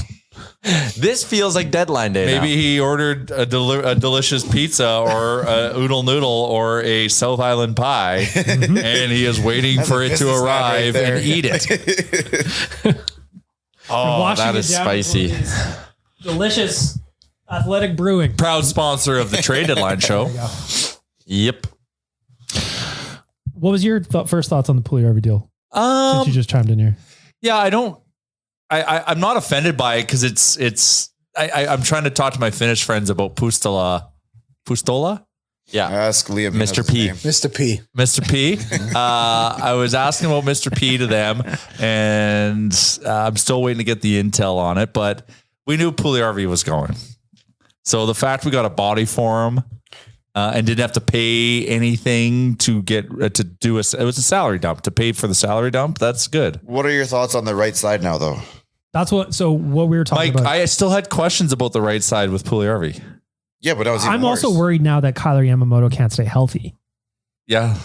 This feels like deadline day. Maybe he ordered a delicious pizza or a oodle noodle or a South Island pie, and he is waiting That's for a it to business man right arrive there. and eat it. Oh, Washing that it is down spicy. with these Delicious Athletic Brewing. proud sponsor of the trade deadline show. Yep. What was your first thoughts on the Puljujarvi deal? Since you just chimed in here. Yeah, I'm not offended by it because I'm trying to talk to my Finnish friends about Pustola, Yeah. Ask Liam, Mr. P. Mr. P. Mr. P. I was asking about Mr. P to them, and I'm still waiting to get the intel on it, but we knew Puljujarvi was going. So the fact we got a body for him and didn't have to pay anything to get to do it was a salary dump to pay for the salary dump. That's good. What are your thoughts on the right side now, though? That's what we were talking Mike, about. I still had questions about the right side with Puljujarvi. Yeah, but that was even I'm worse. also worried now that Kyler Yamamoto can't stay healthy. Yeah.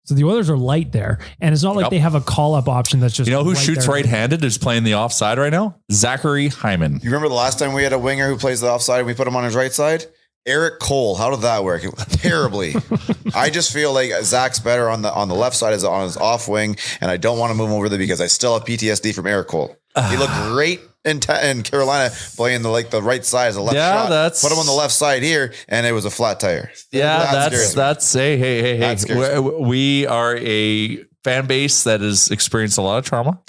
So the Oilers are light there. And it's not like Yep. they have a call-up option that's just You know who right shoots there. right-handed is playing the offside right now? Zachary Hyman. You remember the last time we had a winger who plays the offside and we put him on his right side? Eric Cole. How did that work? Terribly. I just feel like Zach's better on the left side as on his off wing, and I don't want to move him over there because I still have PTSD from Eric Cole. He looked great in Carolina playing the right side as a left shot. Put him on the left side here, and it was a flat tire. Yeah, that's hey. That's we are a fan base that has experienced a lot of trauma.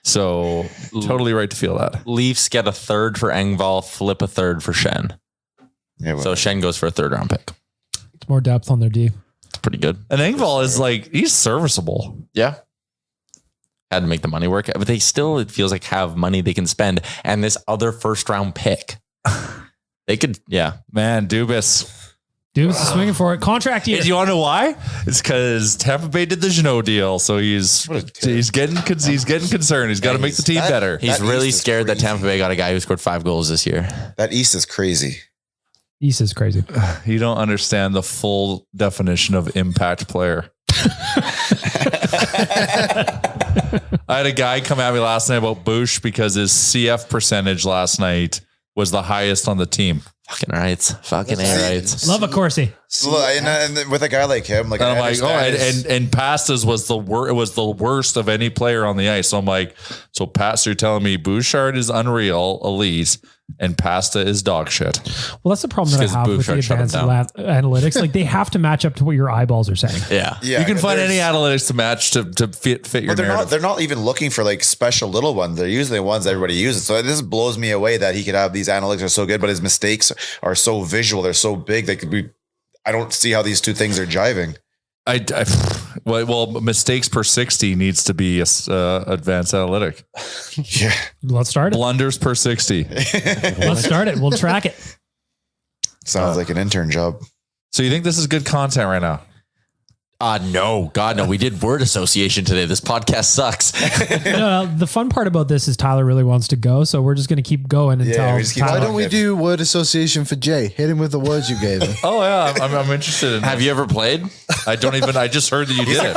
So totally right to feel that. Leafs get a third for Engvall, flip a third for Shen. Yeah, well. So Shen goes for a 3rd round pick. It's more depth on their D. It's pretty good. And Engvall is he's serviceable. Yeah. Had to make the money work, but they still, it feels like, have money they can spend. And this other 1st round pick, they could, Man, Dubas is swinging for it. Contract year. Do you want to know why? It's because Tampa Bay did the Jeannot deal, so he's getting concerned. He's got to make the team better. He's really scared that Tampa Bay got a guy who scored 5 goals this year. That East is crazy. East is crazy. You don't understand the full definition of impact player. I had a guy come at me last night about Bush because his CF percentage last night was the highest on the team. Fucking rights. Fucking rights. Love a Corsi. And with a guy like him, and I'm like, and Pastas was the worst. It was the worst of any player on the ice. So I'm like, so Pastor, you're telling me Bouchard is unreal, elite, and Pasta is dog shit. Well, that's the problem that I have with the advanced analytics. Like, they have to match up to what your eyeballs are saying. Yeah. You can find any analytics to match to fit your narrative. They're not even looking for special little ones. They're usually the ones everybody uses. So this blows me away that he could have these analytics are so good, but his mistakes are so visual. They're so big. They could be. I don't see how these two things are jiving. Well, mistakes per 60 needs to be advanced analytic. Yeah. Let's start it. Blunders per 60. Let's start it. We'll track it. Sounds like an intern job. So you think this is good content right now? No. God, no. We did word association today. This podcast sucks. No, the fun part about this is Tyler really wants to go, so we're just going to keep going until Why don't we do word association for Jay? Hit him with the words you gave him. Oh yeah, I'm interested in. Have you ever played? I just heard that you did it.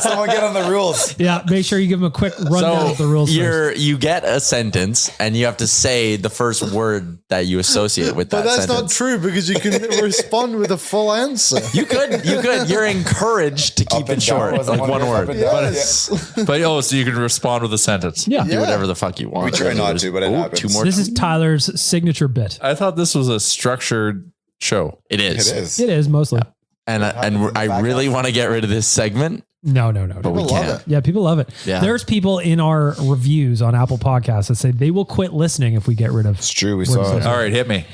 Someone get on the rules. Yeah, make sure you give him a quick rundown of the rules. You get a sentence and you have to say the first word that you associate with that sentence. But that's not true because you can respond with a full answer. You could. You're encouraged to keep it short, like one word. So you can respond with a sentence. Yeah. Do whatever the fuck you want. We try not to, but it happens. 2 more. This is Tyler's signature bit. I thought this was a structured show. It is. It is mostly. And I really want to get rid of this segment. No. But we can't. Yeah, people love it. Yeah. There's people in our reviews on Apple Podcasts that say they will quit listening if we get rid of. It's true. We saw it. All right, hit me.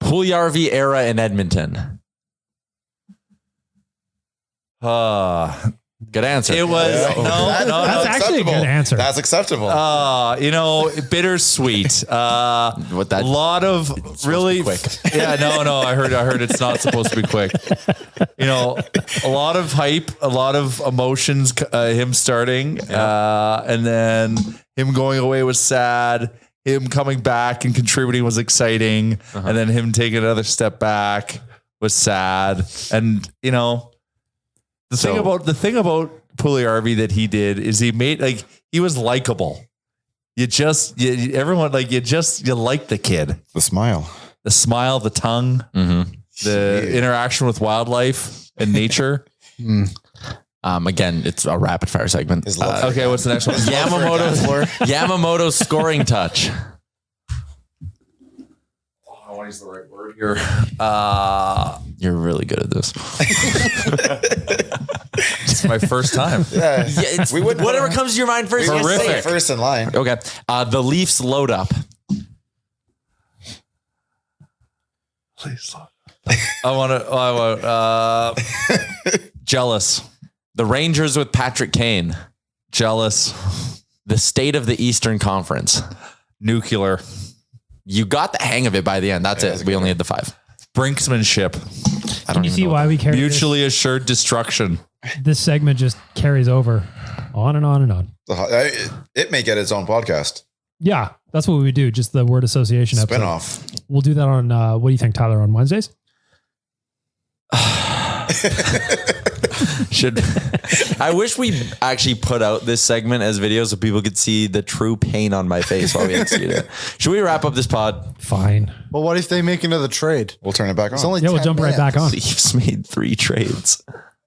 Puljujarvi era in Edmonton. Good answer. It was no. That's actually a good answer. That's acceptable. Bittersweet. What that? A lot of really quick. Yeah, no. I heard it's not supposed to be quick. A lot of hype, a lot of emotions. Him starting, and then him going away was sad. Him coming back and contributing was exciting, and then him taking another step back was sad. And the thing about Puljujarvi that he did is he made he was likable. You like the kid. The smile, the tongue, the interaction with wildlife and nature. Again, it's a rapid fire segment. Okay, what's the next one? Yamamoto's scoring touch. I want to use the right word here. You're really good at this. It's my first time. Yeah, whatever comes to your mind first. Horrific. First in line. Okay. The Leafs load up. Please. I want jealous. The Rangers with Patrick Kane. Jealous. The state of the Eastern Conference. Nuclear. You got the hang of it by the end. That's it. We only had the 5. Brinksmanship. Can you see why we carry mutually assured destruction? This segment just carries over on and on and on. It may get its own podcast. Yeah, that's what we would do. Just the word association episode. Spinoff. We'll do that on, what do you think, Tyler, on Wednesdays? I wish we actually put out this segment as videos so people could see the true pain on my face while we execute it. Should we wrap up this pod? Fine. Well, what if they make another trade? We'll turn it back on. It's only we'll 10 jump right minutes. back on. Leafs made 3 trades.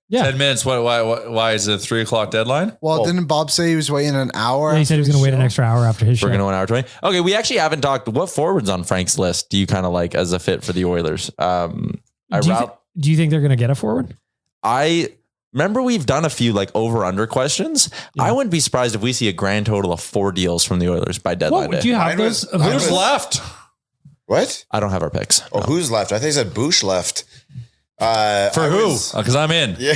Yeah. 10 minutes. Why is it a 3:00 deadline? Well, didn't Bob say he was waiting an hour? Yeah, he said he was going to wait an extra hour after his show. We're going to 1 hour 20. Okay, we actually haven't talked. What forwards on Frank's list do you kind of like as a fit for the Oilers? Do you think they're going to get a forward? I remember we've done a few like over-under questions. Yeah. I wouldn't be surprised if we see a grand total of 4 deals from the Oilers by deadline day. Do you have those? Who's left? What? I don't have our picks. Oh, no. Who's left? I think he said Bush left. For who? Because I'm in. Yeah,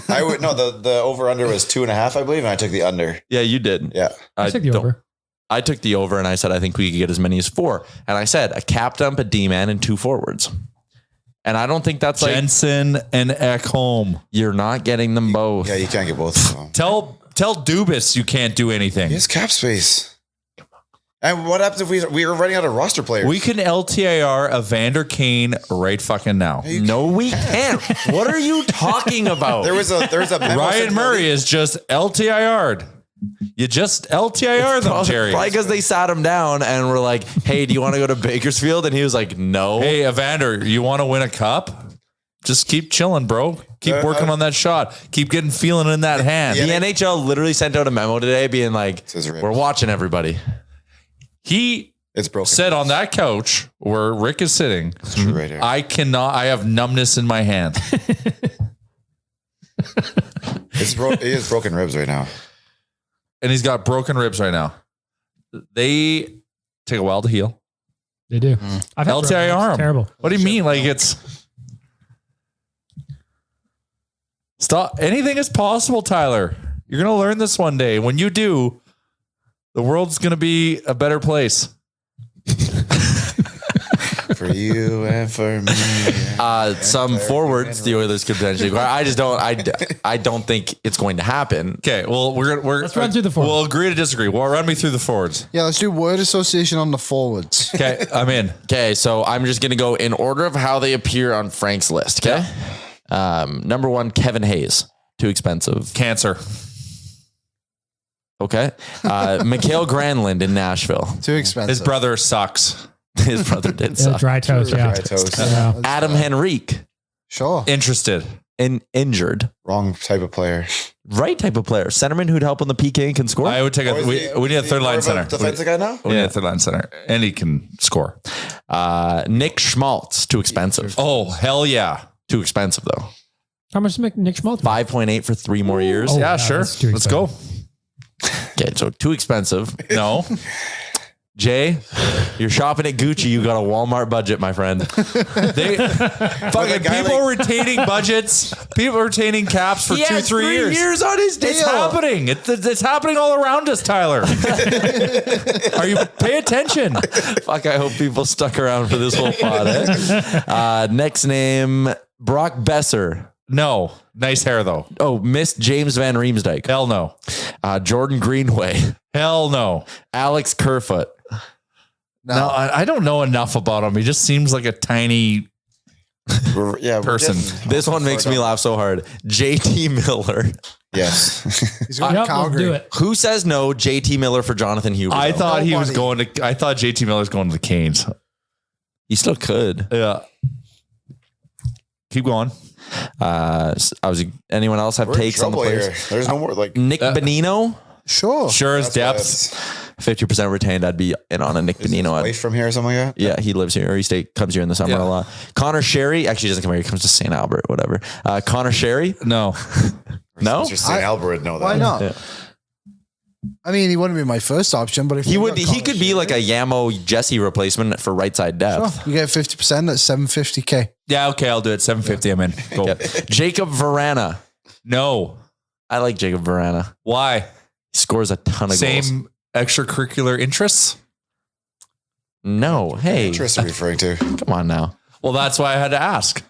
I would. No, the over under was 2.5, I believe, and I took the under. Yeah, you did. Yeah, I took the over. I took the over, and I said I think we could get as many as 4. And I said a cap dump, a D man, and 2 forwards. And I don't think that's Jensen and Ekholm. You're not getting them both. Yeah, you can't get both of them. Tell Dubas you can't do anything. He has cap space. And what happens if we were running out of roster players? We can LTIR Evander Kane right fucking now. No, we can't. What are you talking about? There's a Ryan Murray is just LTIR'd. You just LTIR them, Jerry. Probably because they sat him down and were like, hey, do you want to go to Bakersfield? And he was like, no. Hey, Evander, you want to win a cup? Just keep chilling, bro. Keep working on that shot. Keep getting feeling in that hand. The NHL literally sent out a memo today being like, we're watching everybody. He said on that couch where Rick is sitting, right here. I have numbness in my hand. He has broken ribs right now. And he's got broken ribs right now. They take a while to heal. They do. I've had LTIR. Terrible. What do you mean? Like it's stop. Anything is possible, Tyler. You're going to learn this one day. When you do, the world's going to be a better place. For you and for me. Some forwards the Oilers could potentially. I just don't. I don't think it's going to happen. Okay. Well, let's run through the forwards. We'll agree to disagree. Well, run me through the forwards. Yeah, let's do word association on the forwards. Okay, I'm in. Okay, so I'm just going to go in order of how they appear on Frank's list. Okay. Number 1, Kevin Hayes. Too expensive. Cancer. Okay. Mikhail Granlund in Nashville. Too expensive. His brother sucks. His brother did suck. Dry toast. Yeah. Dry toast. Yeah. Adam Henrique. Sure. Interested. Injured. Wrong type of player. Right type of player. Centerman who'd help on the PK and can score. I would take we need a third line center. Defensive guy now? We need a third line center. And he can score. Nick Schmaltz. Too expensive. Oh, hell yeah. Too expensive though. How much does Nick Schmaltz? 5.8 for 3 more years. Oh, yeah, sure. Let's go. Okay, so too expensive. No. Jay, you're shopping at Gucci. You got a Walmart budget, my friend. Fucking people retaining budgets. People retaining caps for 2-3 years on his deal. It's happening. It's happening all around us, Tyler. Are you pay attention? Fuck, I hope people stuck around for this whole pod. Next name, Brock Besser. No. Nice hair, though. Oh, missed James Van Riemsdyk. Hell no. Jordan Greenway. Hell no. Alex Kerfoot. No, I don't know enough about him. He just seems like a tiny person. This one makes me laugh so hard. JT Miller. Yes. He's going to Calgary. Do it. Who says no? JT Miller for Jonathan Huber. I thought he was going to. I thought JT Miller's going to the Canes. He still could. Yeah. Keep going. Anyone else have takes on the players? Here. There's no more like Nick Bonino. Sure as depth. 50% retained. I'd be in on a Nick Bonino. Away from here or something like that? Yeah, he lives here. Or he comes here in the summer a lot. Connor Sherry actually doesn't come here. He comes to St. Albert, whatever. Connor Sherry. No. No. St. Albert would know that. Why not? Yeah. I mean, he wouldn't be my first option, but if he could be like a Yamo Jesse replacement for right side depth. Sure. You get 50%. That's $750K. Yeah, okay, I'll do it. 750. I'm in. Go. Jacob Verana. No. I like Jacob Verana. Why? He scores a ton of goals. Same extracurricular interests? No. Hey. Interests are referring to. Come on now. Well, that's why I had to ask.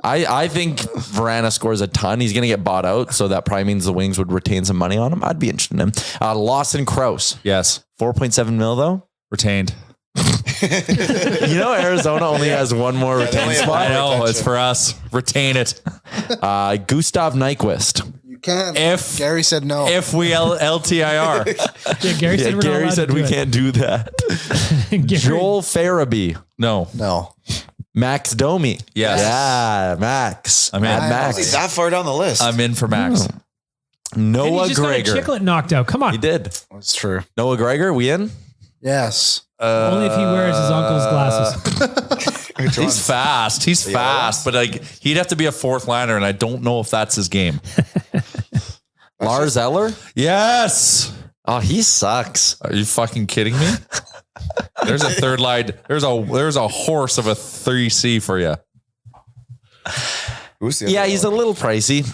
I think Verana scores a ton. He's going to get bought out, so that probably means the Wings would retain some money on him. I'd be interested in him. Lawson Krause. Yes. 4.7 mil, though? Retained. You know, Arizona only has one more retained spot. I know. It's for us. Retain it. Gustav Nyquist. You can. If Gary said no. If we LTIR. Yeah, Gary said we can't do that. Joel Farabee. No. No. Max Domi. Yes. Yeah, Max. I'm in. He's that far down the list. I'm in for Max. And Noah he just got a Gregor. chiclet knocked out. Come on. He did. That's true. Noah Gregor, we in? Yes. Only if he wears his uncle's glasses. He's fast. He's fast, but like he'd have to be a fourth liner, and I don't know if that's his game. Lars Eller? Yes. Oh, he sucks. Are you fucking kidding me? There's a third line. There's a horse of a 3C for you. Who's the Yeah, other he's a one? little pricey,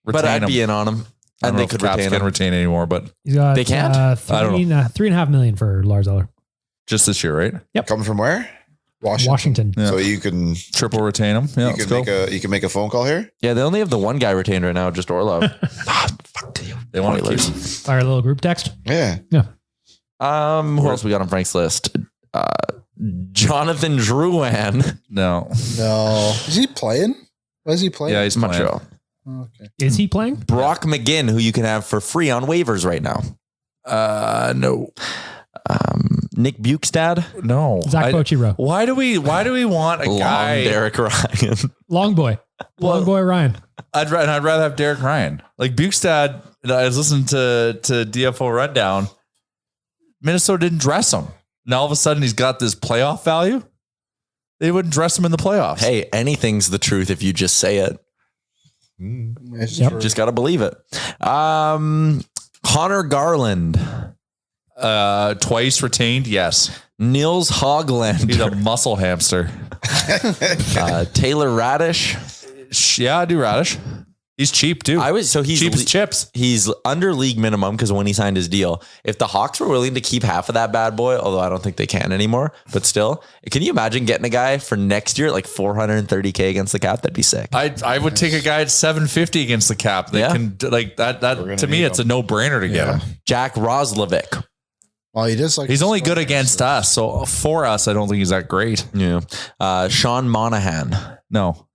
but I'd be in on him. I don't And know they if could Caps retain can him. retain anymore, but He's got They can't? I don't know. $3.5 million for Lars Eller. just this year, right? Coming from where? Washington. Yeah. So you can Triple retain him. Yeah, you let's can go. make a phone call here. Yeah, they only have the one guy retained right now, just Orlov. Fuck you. They want to keep Oilers. him. Fire a little group text. Yeah. Who else we got on Frank's list? Jonathan Drouin. No. No. Is he playing? Why is he playing? Yeah, he's playing. Montreal. Okay. Is he playing? Brock McGinn, who you can have for free on waivers right now. No. Nick Bukestad. No. Zach Bochy-Rowe. Why do we want a Long guy? Derek Ryan. Long boy. Long boy Ryan. I'd rather have Derek Ryan. Like Bukestad, I was listening to DFO Rundown. Minnesota didn't dress him. Now all of a sudden he's got this playoff value. They wouldn't dress him in the playoffs. Hey, anything's the truth if you just say it. It's Yep. true. Just got to believe it. Connor Garland. Twice retained. Yes. Nils He's Hoglander. a muscle hamster. Taylor Radish. Yeah, I do Radish. He's cheap too. He's cheap as chips. He's under league minimum because when he signed his deal, if the Hawks were willing to keep half of that bad boy, although I don't think they can anymore, but still, can you imagine getting a guy for next year at like $430K against the cap? That'd be sick. I would take a guy at $750 against the cap. That Yeah. can like that. gonna To me, need it's a no brainer to get Yeah. him. Jack Roslovic. Well, he does like. He's only good against us, so for us, I don't think he's that great. Yeah. Sean Monahan. No,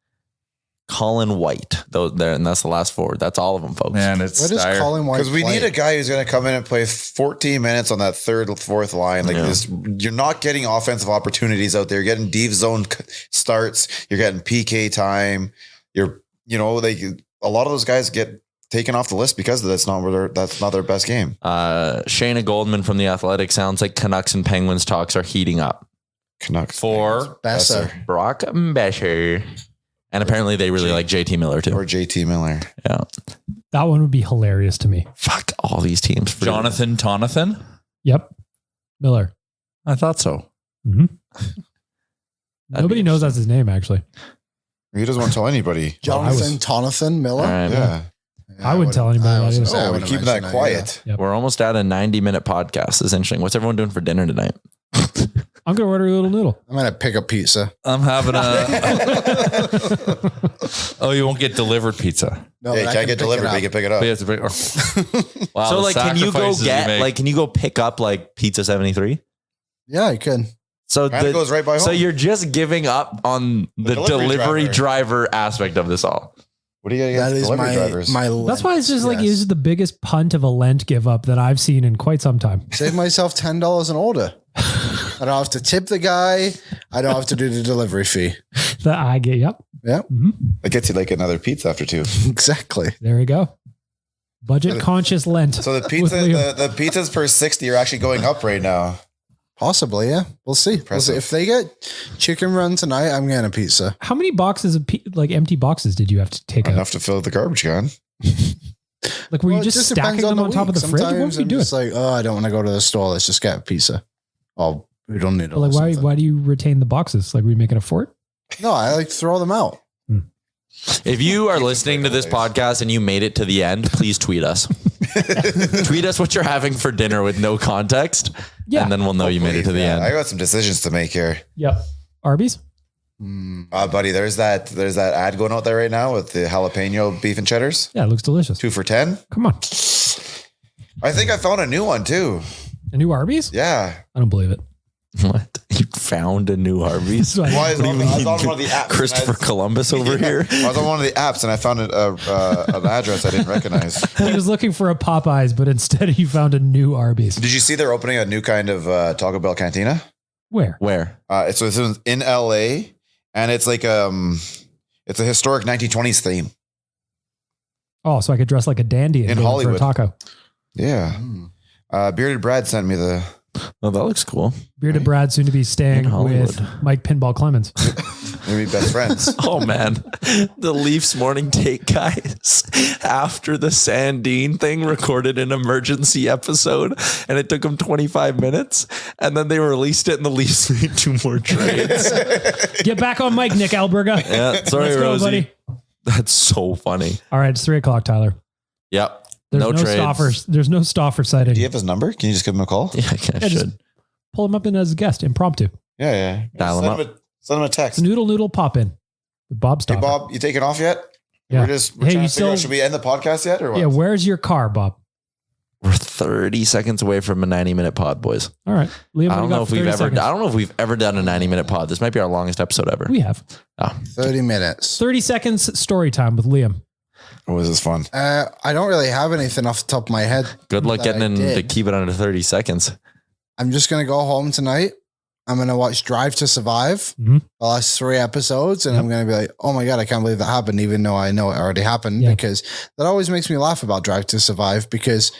Colin White. Those there, and that's the last forward. That's all of them, folks. man, it's What does dire. Colin White? Because we play? need a guy who's going to come in and play 14 minutes on that third, fourth line. Like this, you're not getting offensive opportunities out there. You're getting deep zone starts. You're getting PK time. A lot of those guys get taken off the list because that's not their best game. Shayna Goldman from The Athletic sounds like Canucks and Penguins talks are heating up. Canucks For Besser. Brock Besser. And apparently they really like JT Miller too. or JT Miller. Yeah. That one would be hilarious to me. Fuck all these teams. For Jonathan Tonathan. Yep. Miller. I thought so. Mm-hmm. That'd Nobody be knows that's his name, actually. He doesn't want to tell anybody. Jonathan Tonathan Miller. All right. Yeah. I wouldn't tell anybody I that was either. gonna say, I Oh, we're wouldn't keeping that mention quiet. Yep. We're almost at a 90-minute podcast. This is interesting. What's everyone doing for dinner tonight? I'm going to order a little noodle. I'm gonna pick a pizza. I'm having a. Oh, you won't get delivered pizza. No, Yeah, you but I can't get pick it delivered, up. but you can pick it up. But you have to pick- Wow, So the like, can you go sacrifices you make. can you go pick up like Pizza 73? Yeah, you could. So And it goes right by home. So you're just giving up on the delivery driver. driver aspect of this all. What do you get That against is delivery my drivers? my. That's why it's just like, yes. this is the biggest punt of a Lent give up that I've seen in quite some time. Save myself $10 an order. I don't have to tip the guy. I don't have to do the delivery fee. That I get. Yep. Yeah, That gets you like another pizza after two. exactly. There you go. Budget conscious Lent. So the with pizza, Liam. the pizzas per 60 are actually going up right now. Possibly, yeah. We'll see. Impressive. If they get chicken run tonight, I'm getting a pizza. How many boxes of empty boxes did you have to take out? Enough to fill the garbage can. Like, were you Well, it just stacking depends them on top of week. the fridge? What Sometimes were you I'm doing? just like, I don't want to go to the store. Let's just get a pizza. Oh, we don't need it. Like, why do you retain the boxes? Like, were you making a fort? No, I like throw them out. If you are listening to this podcast and you made it to the end, please tweet us. Tweet us what you're having for dinner with no context. Yeah. And then we'll know you made it to the Yeah, end. I got some decisions to make here. Yep. Arby's? Buddy, there's that ad going out there right now with the jalapeno beef and cheddars. Yeah, it looks delicious. 2 for $10. Come on. I think I found a new one too. A new Arby's? Yeah. I don't believe it. What? You found a new Arby's? That's Well, I why- was on one of the apps. Christopher Columbus over here. I was on one of the apps and I found an address I didn't recognize. He was looking for a Popeyes, but instead he found a new Arby's. Did you see they're opening a new kind of Taco Bell cantina? Where? Where? It's in LA And it's like it's a historic 1920s theme. Oh, so I could dress like a dandy and In go for Hollywood. a taco. Yeah. Bearded Brad sent me the. Oh, that looks cool. Bearded Brad soon to be staying In Hollywood. with Mike Pinball Clemens. Maybe best friends. Oh man, the Leafs morning take guys after the Sandine thing recorded an emergency episode, and it took them 25 minutes, and then they released it, and the Leafs made 2 more trades. Get back on Mike, Nick Alberga. Yeah, sorry, Let's go, Rosie. buddy. That's so funny. All right, it's 3:00, Tyler. Yep. There's no trades. Stauffer. There's no Stauffer sighting. Do you have his number? Can you just give him a call? Yeah, I Yeah, just should. pull him up in as a guest, impromptu. Yeah. Dial him up. Send him a text. Noodle pop in with Bob Hey, Stauffer. Bob, you taking off yet? Yeah. We're Hey, trying you to figure still- out, should we end the podcast yet or what? Yeah, where's your car, Bob? We're 30 seconds away from a 90-minute pod, boys. All right, Liam. I don't know if we've ever. Seconds? I don't know if we've ever done a 90-minute pod. This might be our longest episode ever. We have 30 minutes. 30 seconds story time with Liam. Oh, this is fun. I don't really have anything off the top of my head. Good luck that getting I in to did. keep it under 30 seconds. I'm just going to go home tonight. I'm going to watch Drive to Survive, Mhm. the last 3 episodes, and I'm going to be like, oh my God, I can't believe that happened, even though I know it already happened, Yeah. because that always makes me laugh about Drive to Survive, because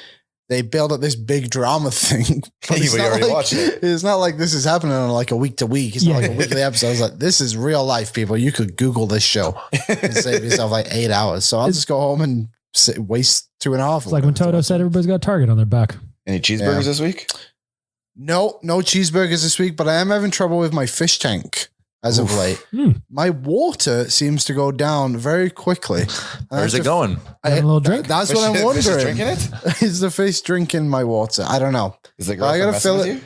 they build up this big drama thing. But You already watched it. It's not like this is happening on like a week to week. It's not like a weekly episode. It's like, this is real life, people. You could Google this show and save yourself like 8 hours. So I'll just go home and waste 2.5. It's like when Toto said everybody's got a target on their back. Any cheeseburgers Yeah. this week? No cheeseburgers this week, but I am having trouble with my fish tank as of late. My water seems to go down very quickly. And Where's that's it going? Having a little drink? That's what I'm Fish is wondering. drinking it? Is the fish drinking my water? I don't know. Is the I girl gotta messing fill with it. you?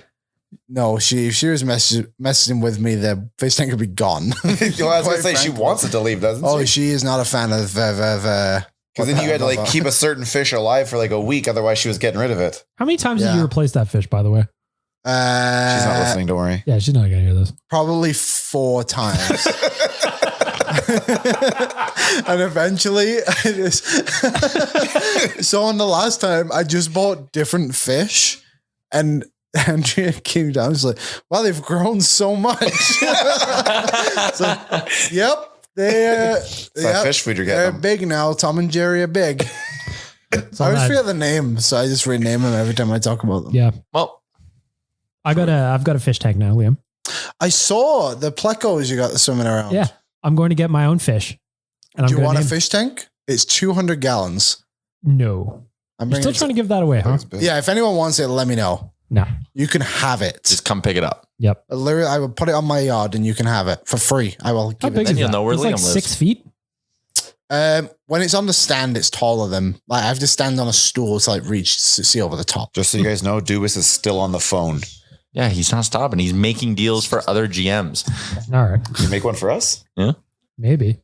No, she was messaging with me. The fish tank could be gone. Well, I was going Quite to say, she frankly. wants it to leave, doesn't Oh, she? she is not a fan of. Because then you had to like keep a certain fish alive for like a week. Otherwise, she was getting rid of it. How many times did Yeah. you replace that fish, by the way? She's not listening. Don't worry. Yeah, she's not going to hear this. Probably 4 times. And eventually, I just so on the last time, I just bought different fish, and Andrea came down. She's like, "Wow, they've grown so much." So, yep, It's that fish food you're they're getting. them. big now. Tom and Jerry are big. So I always that- forget the name, so I just rename them every time I talk about them. Yeah. Well, I've got a fish tank now, Liam. I saw the plecos you got swimming around. Yeah. I'm going to get my own fish. And Do I'm you want a name- fish tank? It's 200 gallons. No. I'm You're still bringing it trying to give that away, huh? It's big. Yeah, if anyone wants it, let me know. No. You can have it. just come pick it up. Yep. Literally, I will put it on my yard and you can have it for free. I will How give big it. is you'll that? know where It's Liam like lives. 6 feet. When it's on the stand, it's taller than like I have to stand on a stool to like reach to see over the top. Just so you guys know, Dubas is still on the phone. Yeah, he's not stopping. He's making deals for other GMs. All right. Can you make one for us? Maybe.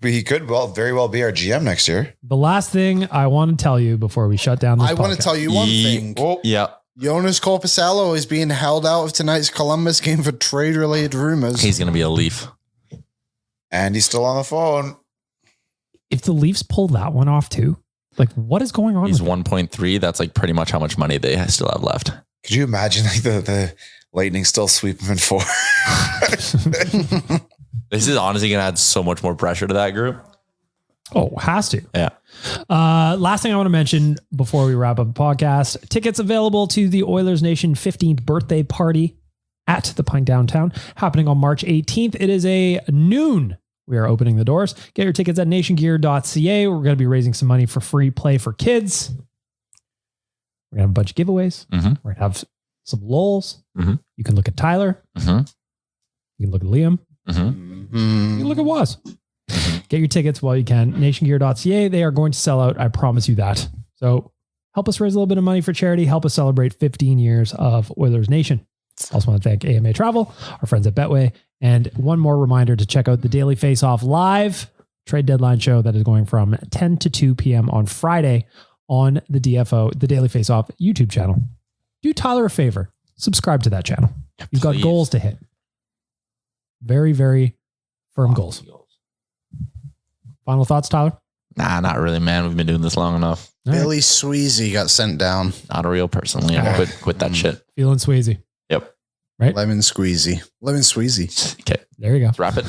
He could very well be our GM next year. The last thing I want to tell you before we shut down this I want to podcast. tell you one thing. Oh, Yeah, Jonas Corposello is being held out of tonight's Columbus game for trade-related rumors. he's going to be a Leaf. and he's still on the phone. If the Leafs pull that one off too, like what is going on? He's with 1.3. That's like pretty much how much money they still have left. Could you imagine like the Lightning still sweep him in 4? This is honestly going to add so much more pressure to that group. Oh, has to. Yeah. Last thing I want to mention before we wrap up the podcast, tickets available to the Oilers Nation 15th birthday party at the Pine Downtown happening on March 18th. It is a noon. We are opening the doors. Get your tickets at nationgear.ca. We're going to be raising some money for free play for kids. We're going to have a bunch of giveaways. Mhm. We're going to have some lulls. Mhm. You can look at Tyler. Mhm. You can look at Liam. You can look at Waz. Get your tickets while you can. Nationgear.ca. They are going to sell out. I promise you that. So help us raise a little bit of money for charity. Help us celebrate 15 years of Oilers Nation. Also want to thank AMA Travel, our friends at Betway. And one more reminder to check out the Daily Face-Off live trade deadline show that is going from 10 to 2 p.m. on Friday on the DFO, the Daily Face-Off YouTube channel. Do Tyler a favor. Subscribe to that channel. You've got please. goals to hit. Very, very firm goals. Final thoughts, Tyler? Nah, not really, man. We've been doing this long enough. All right. Billy Sweezy got sent down. Not a real person. Liam. Quit that shit. Feeling Swayze. Yep. Right? Lemon squeezy. Okay, There you go. let's wrap it.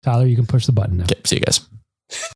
Tyler, you can push the button now. Okay, see you guys.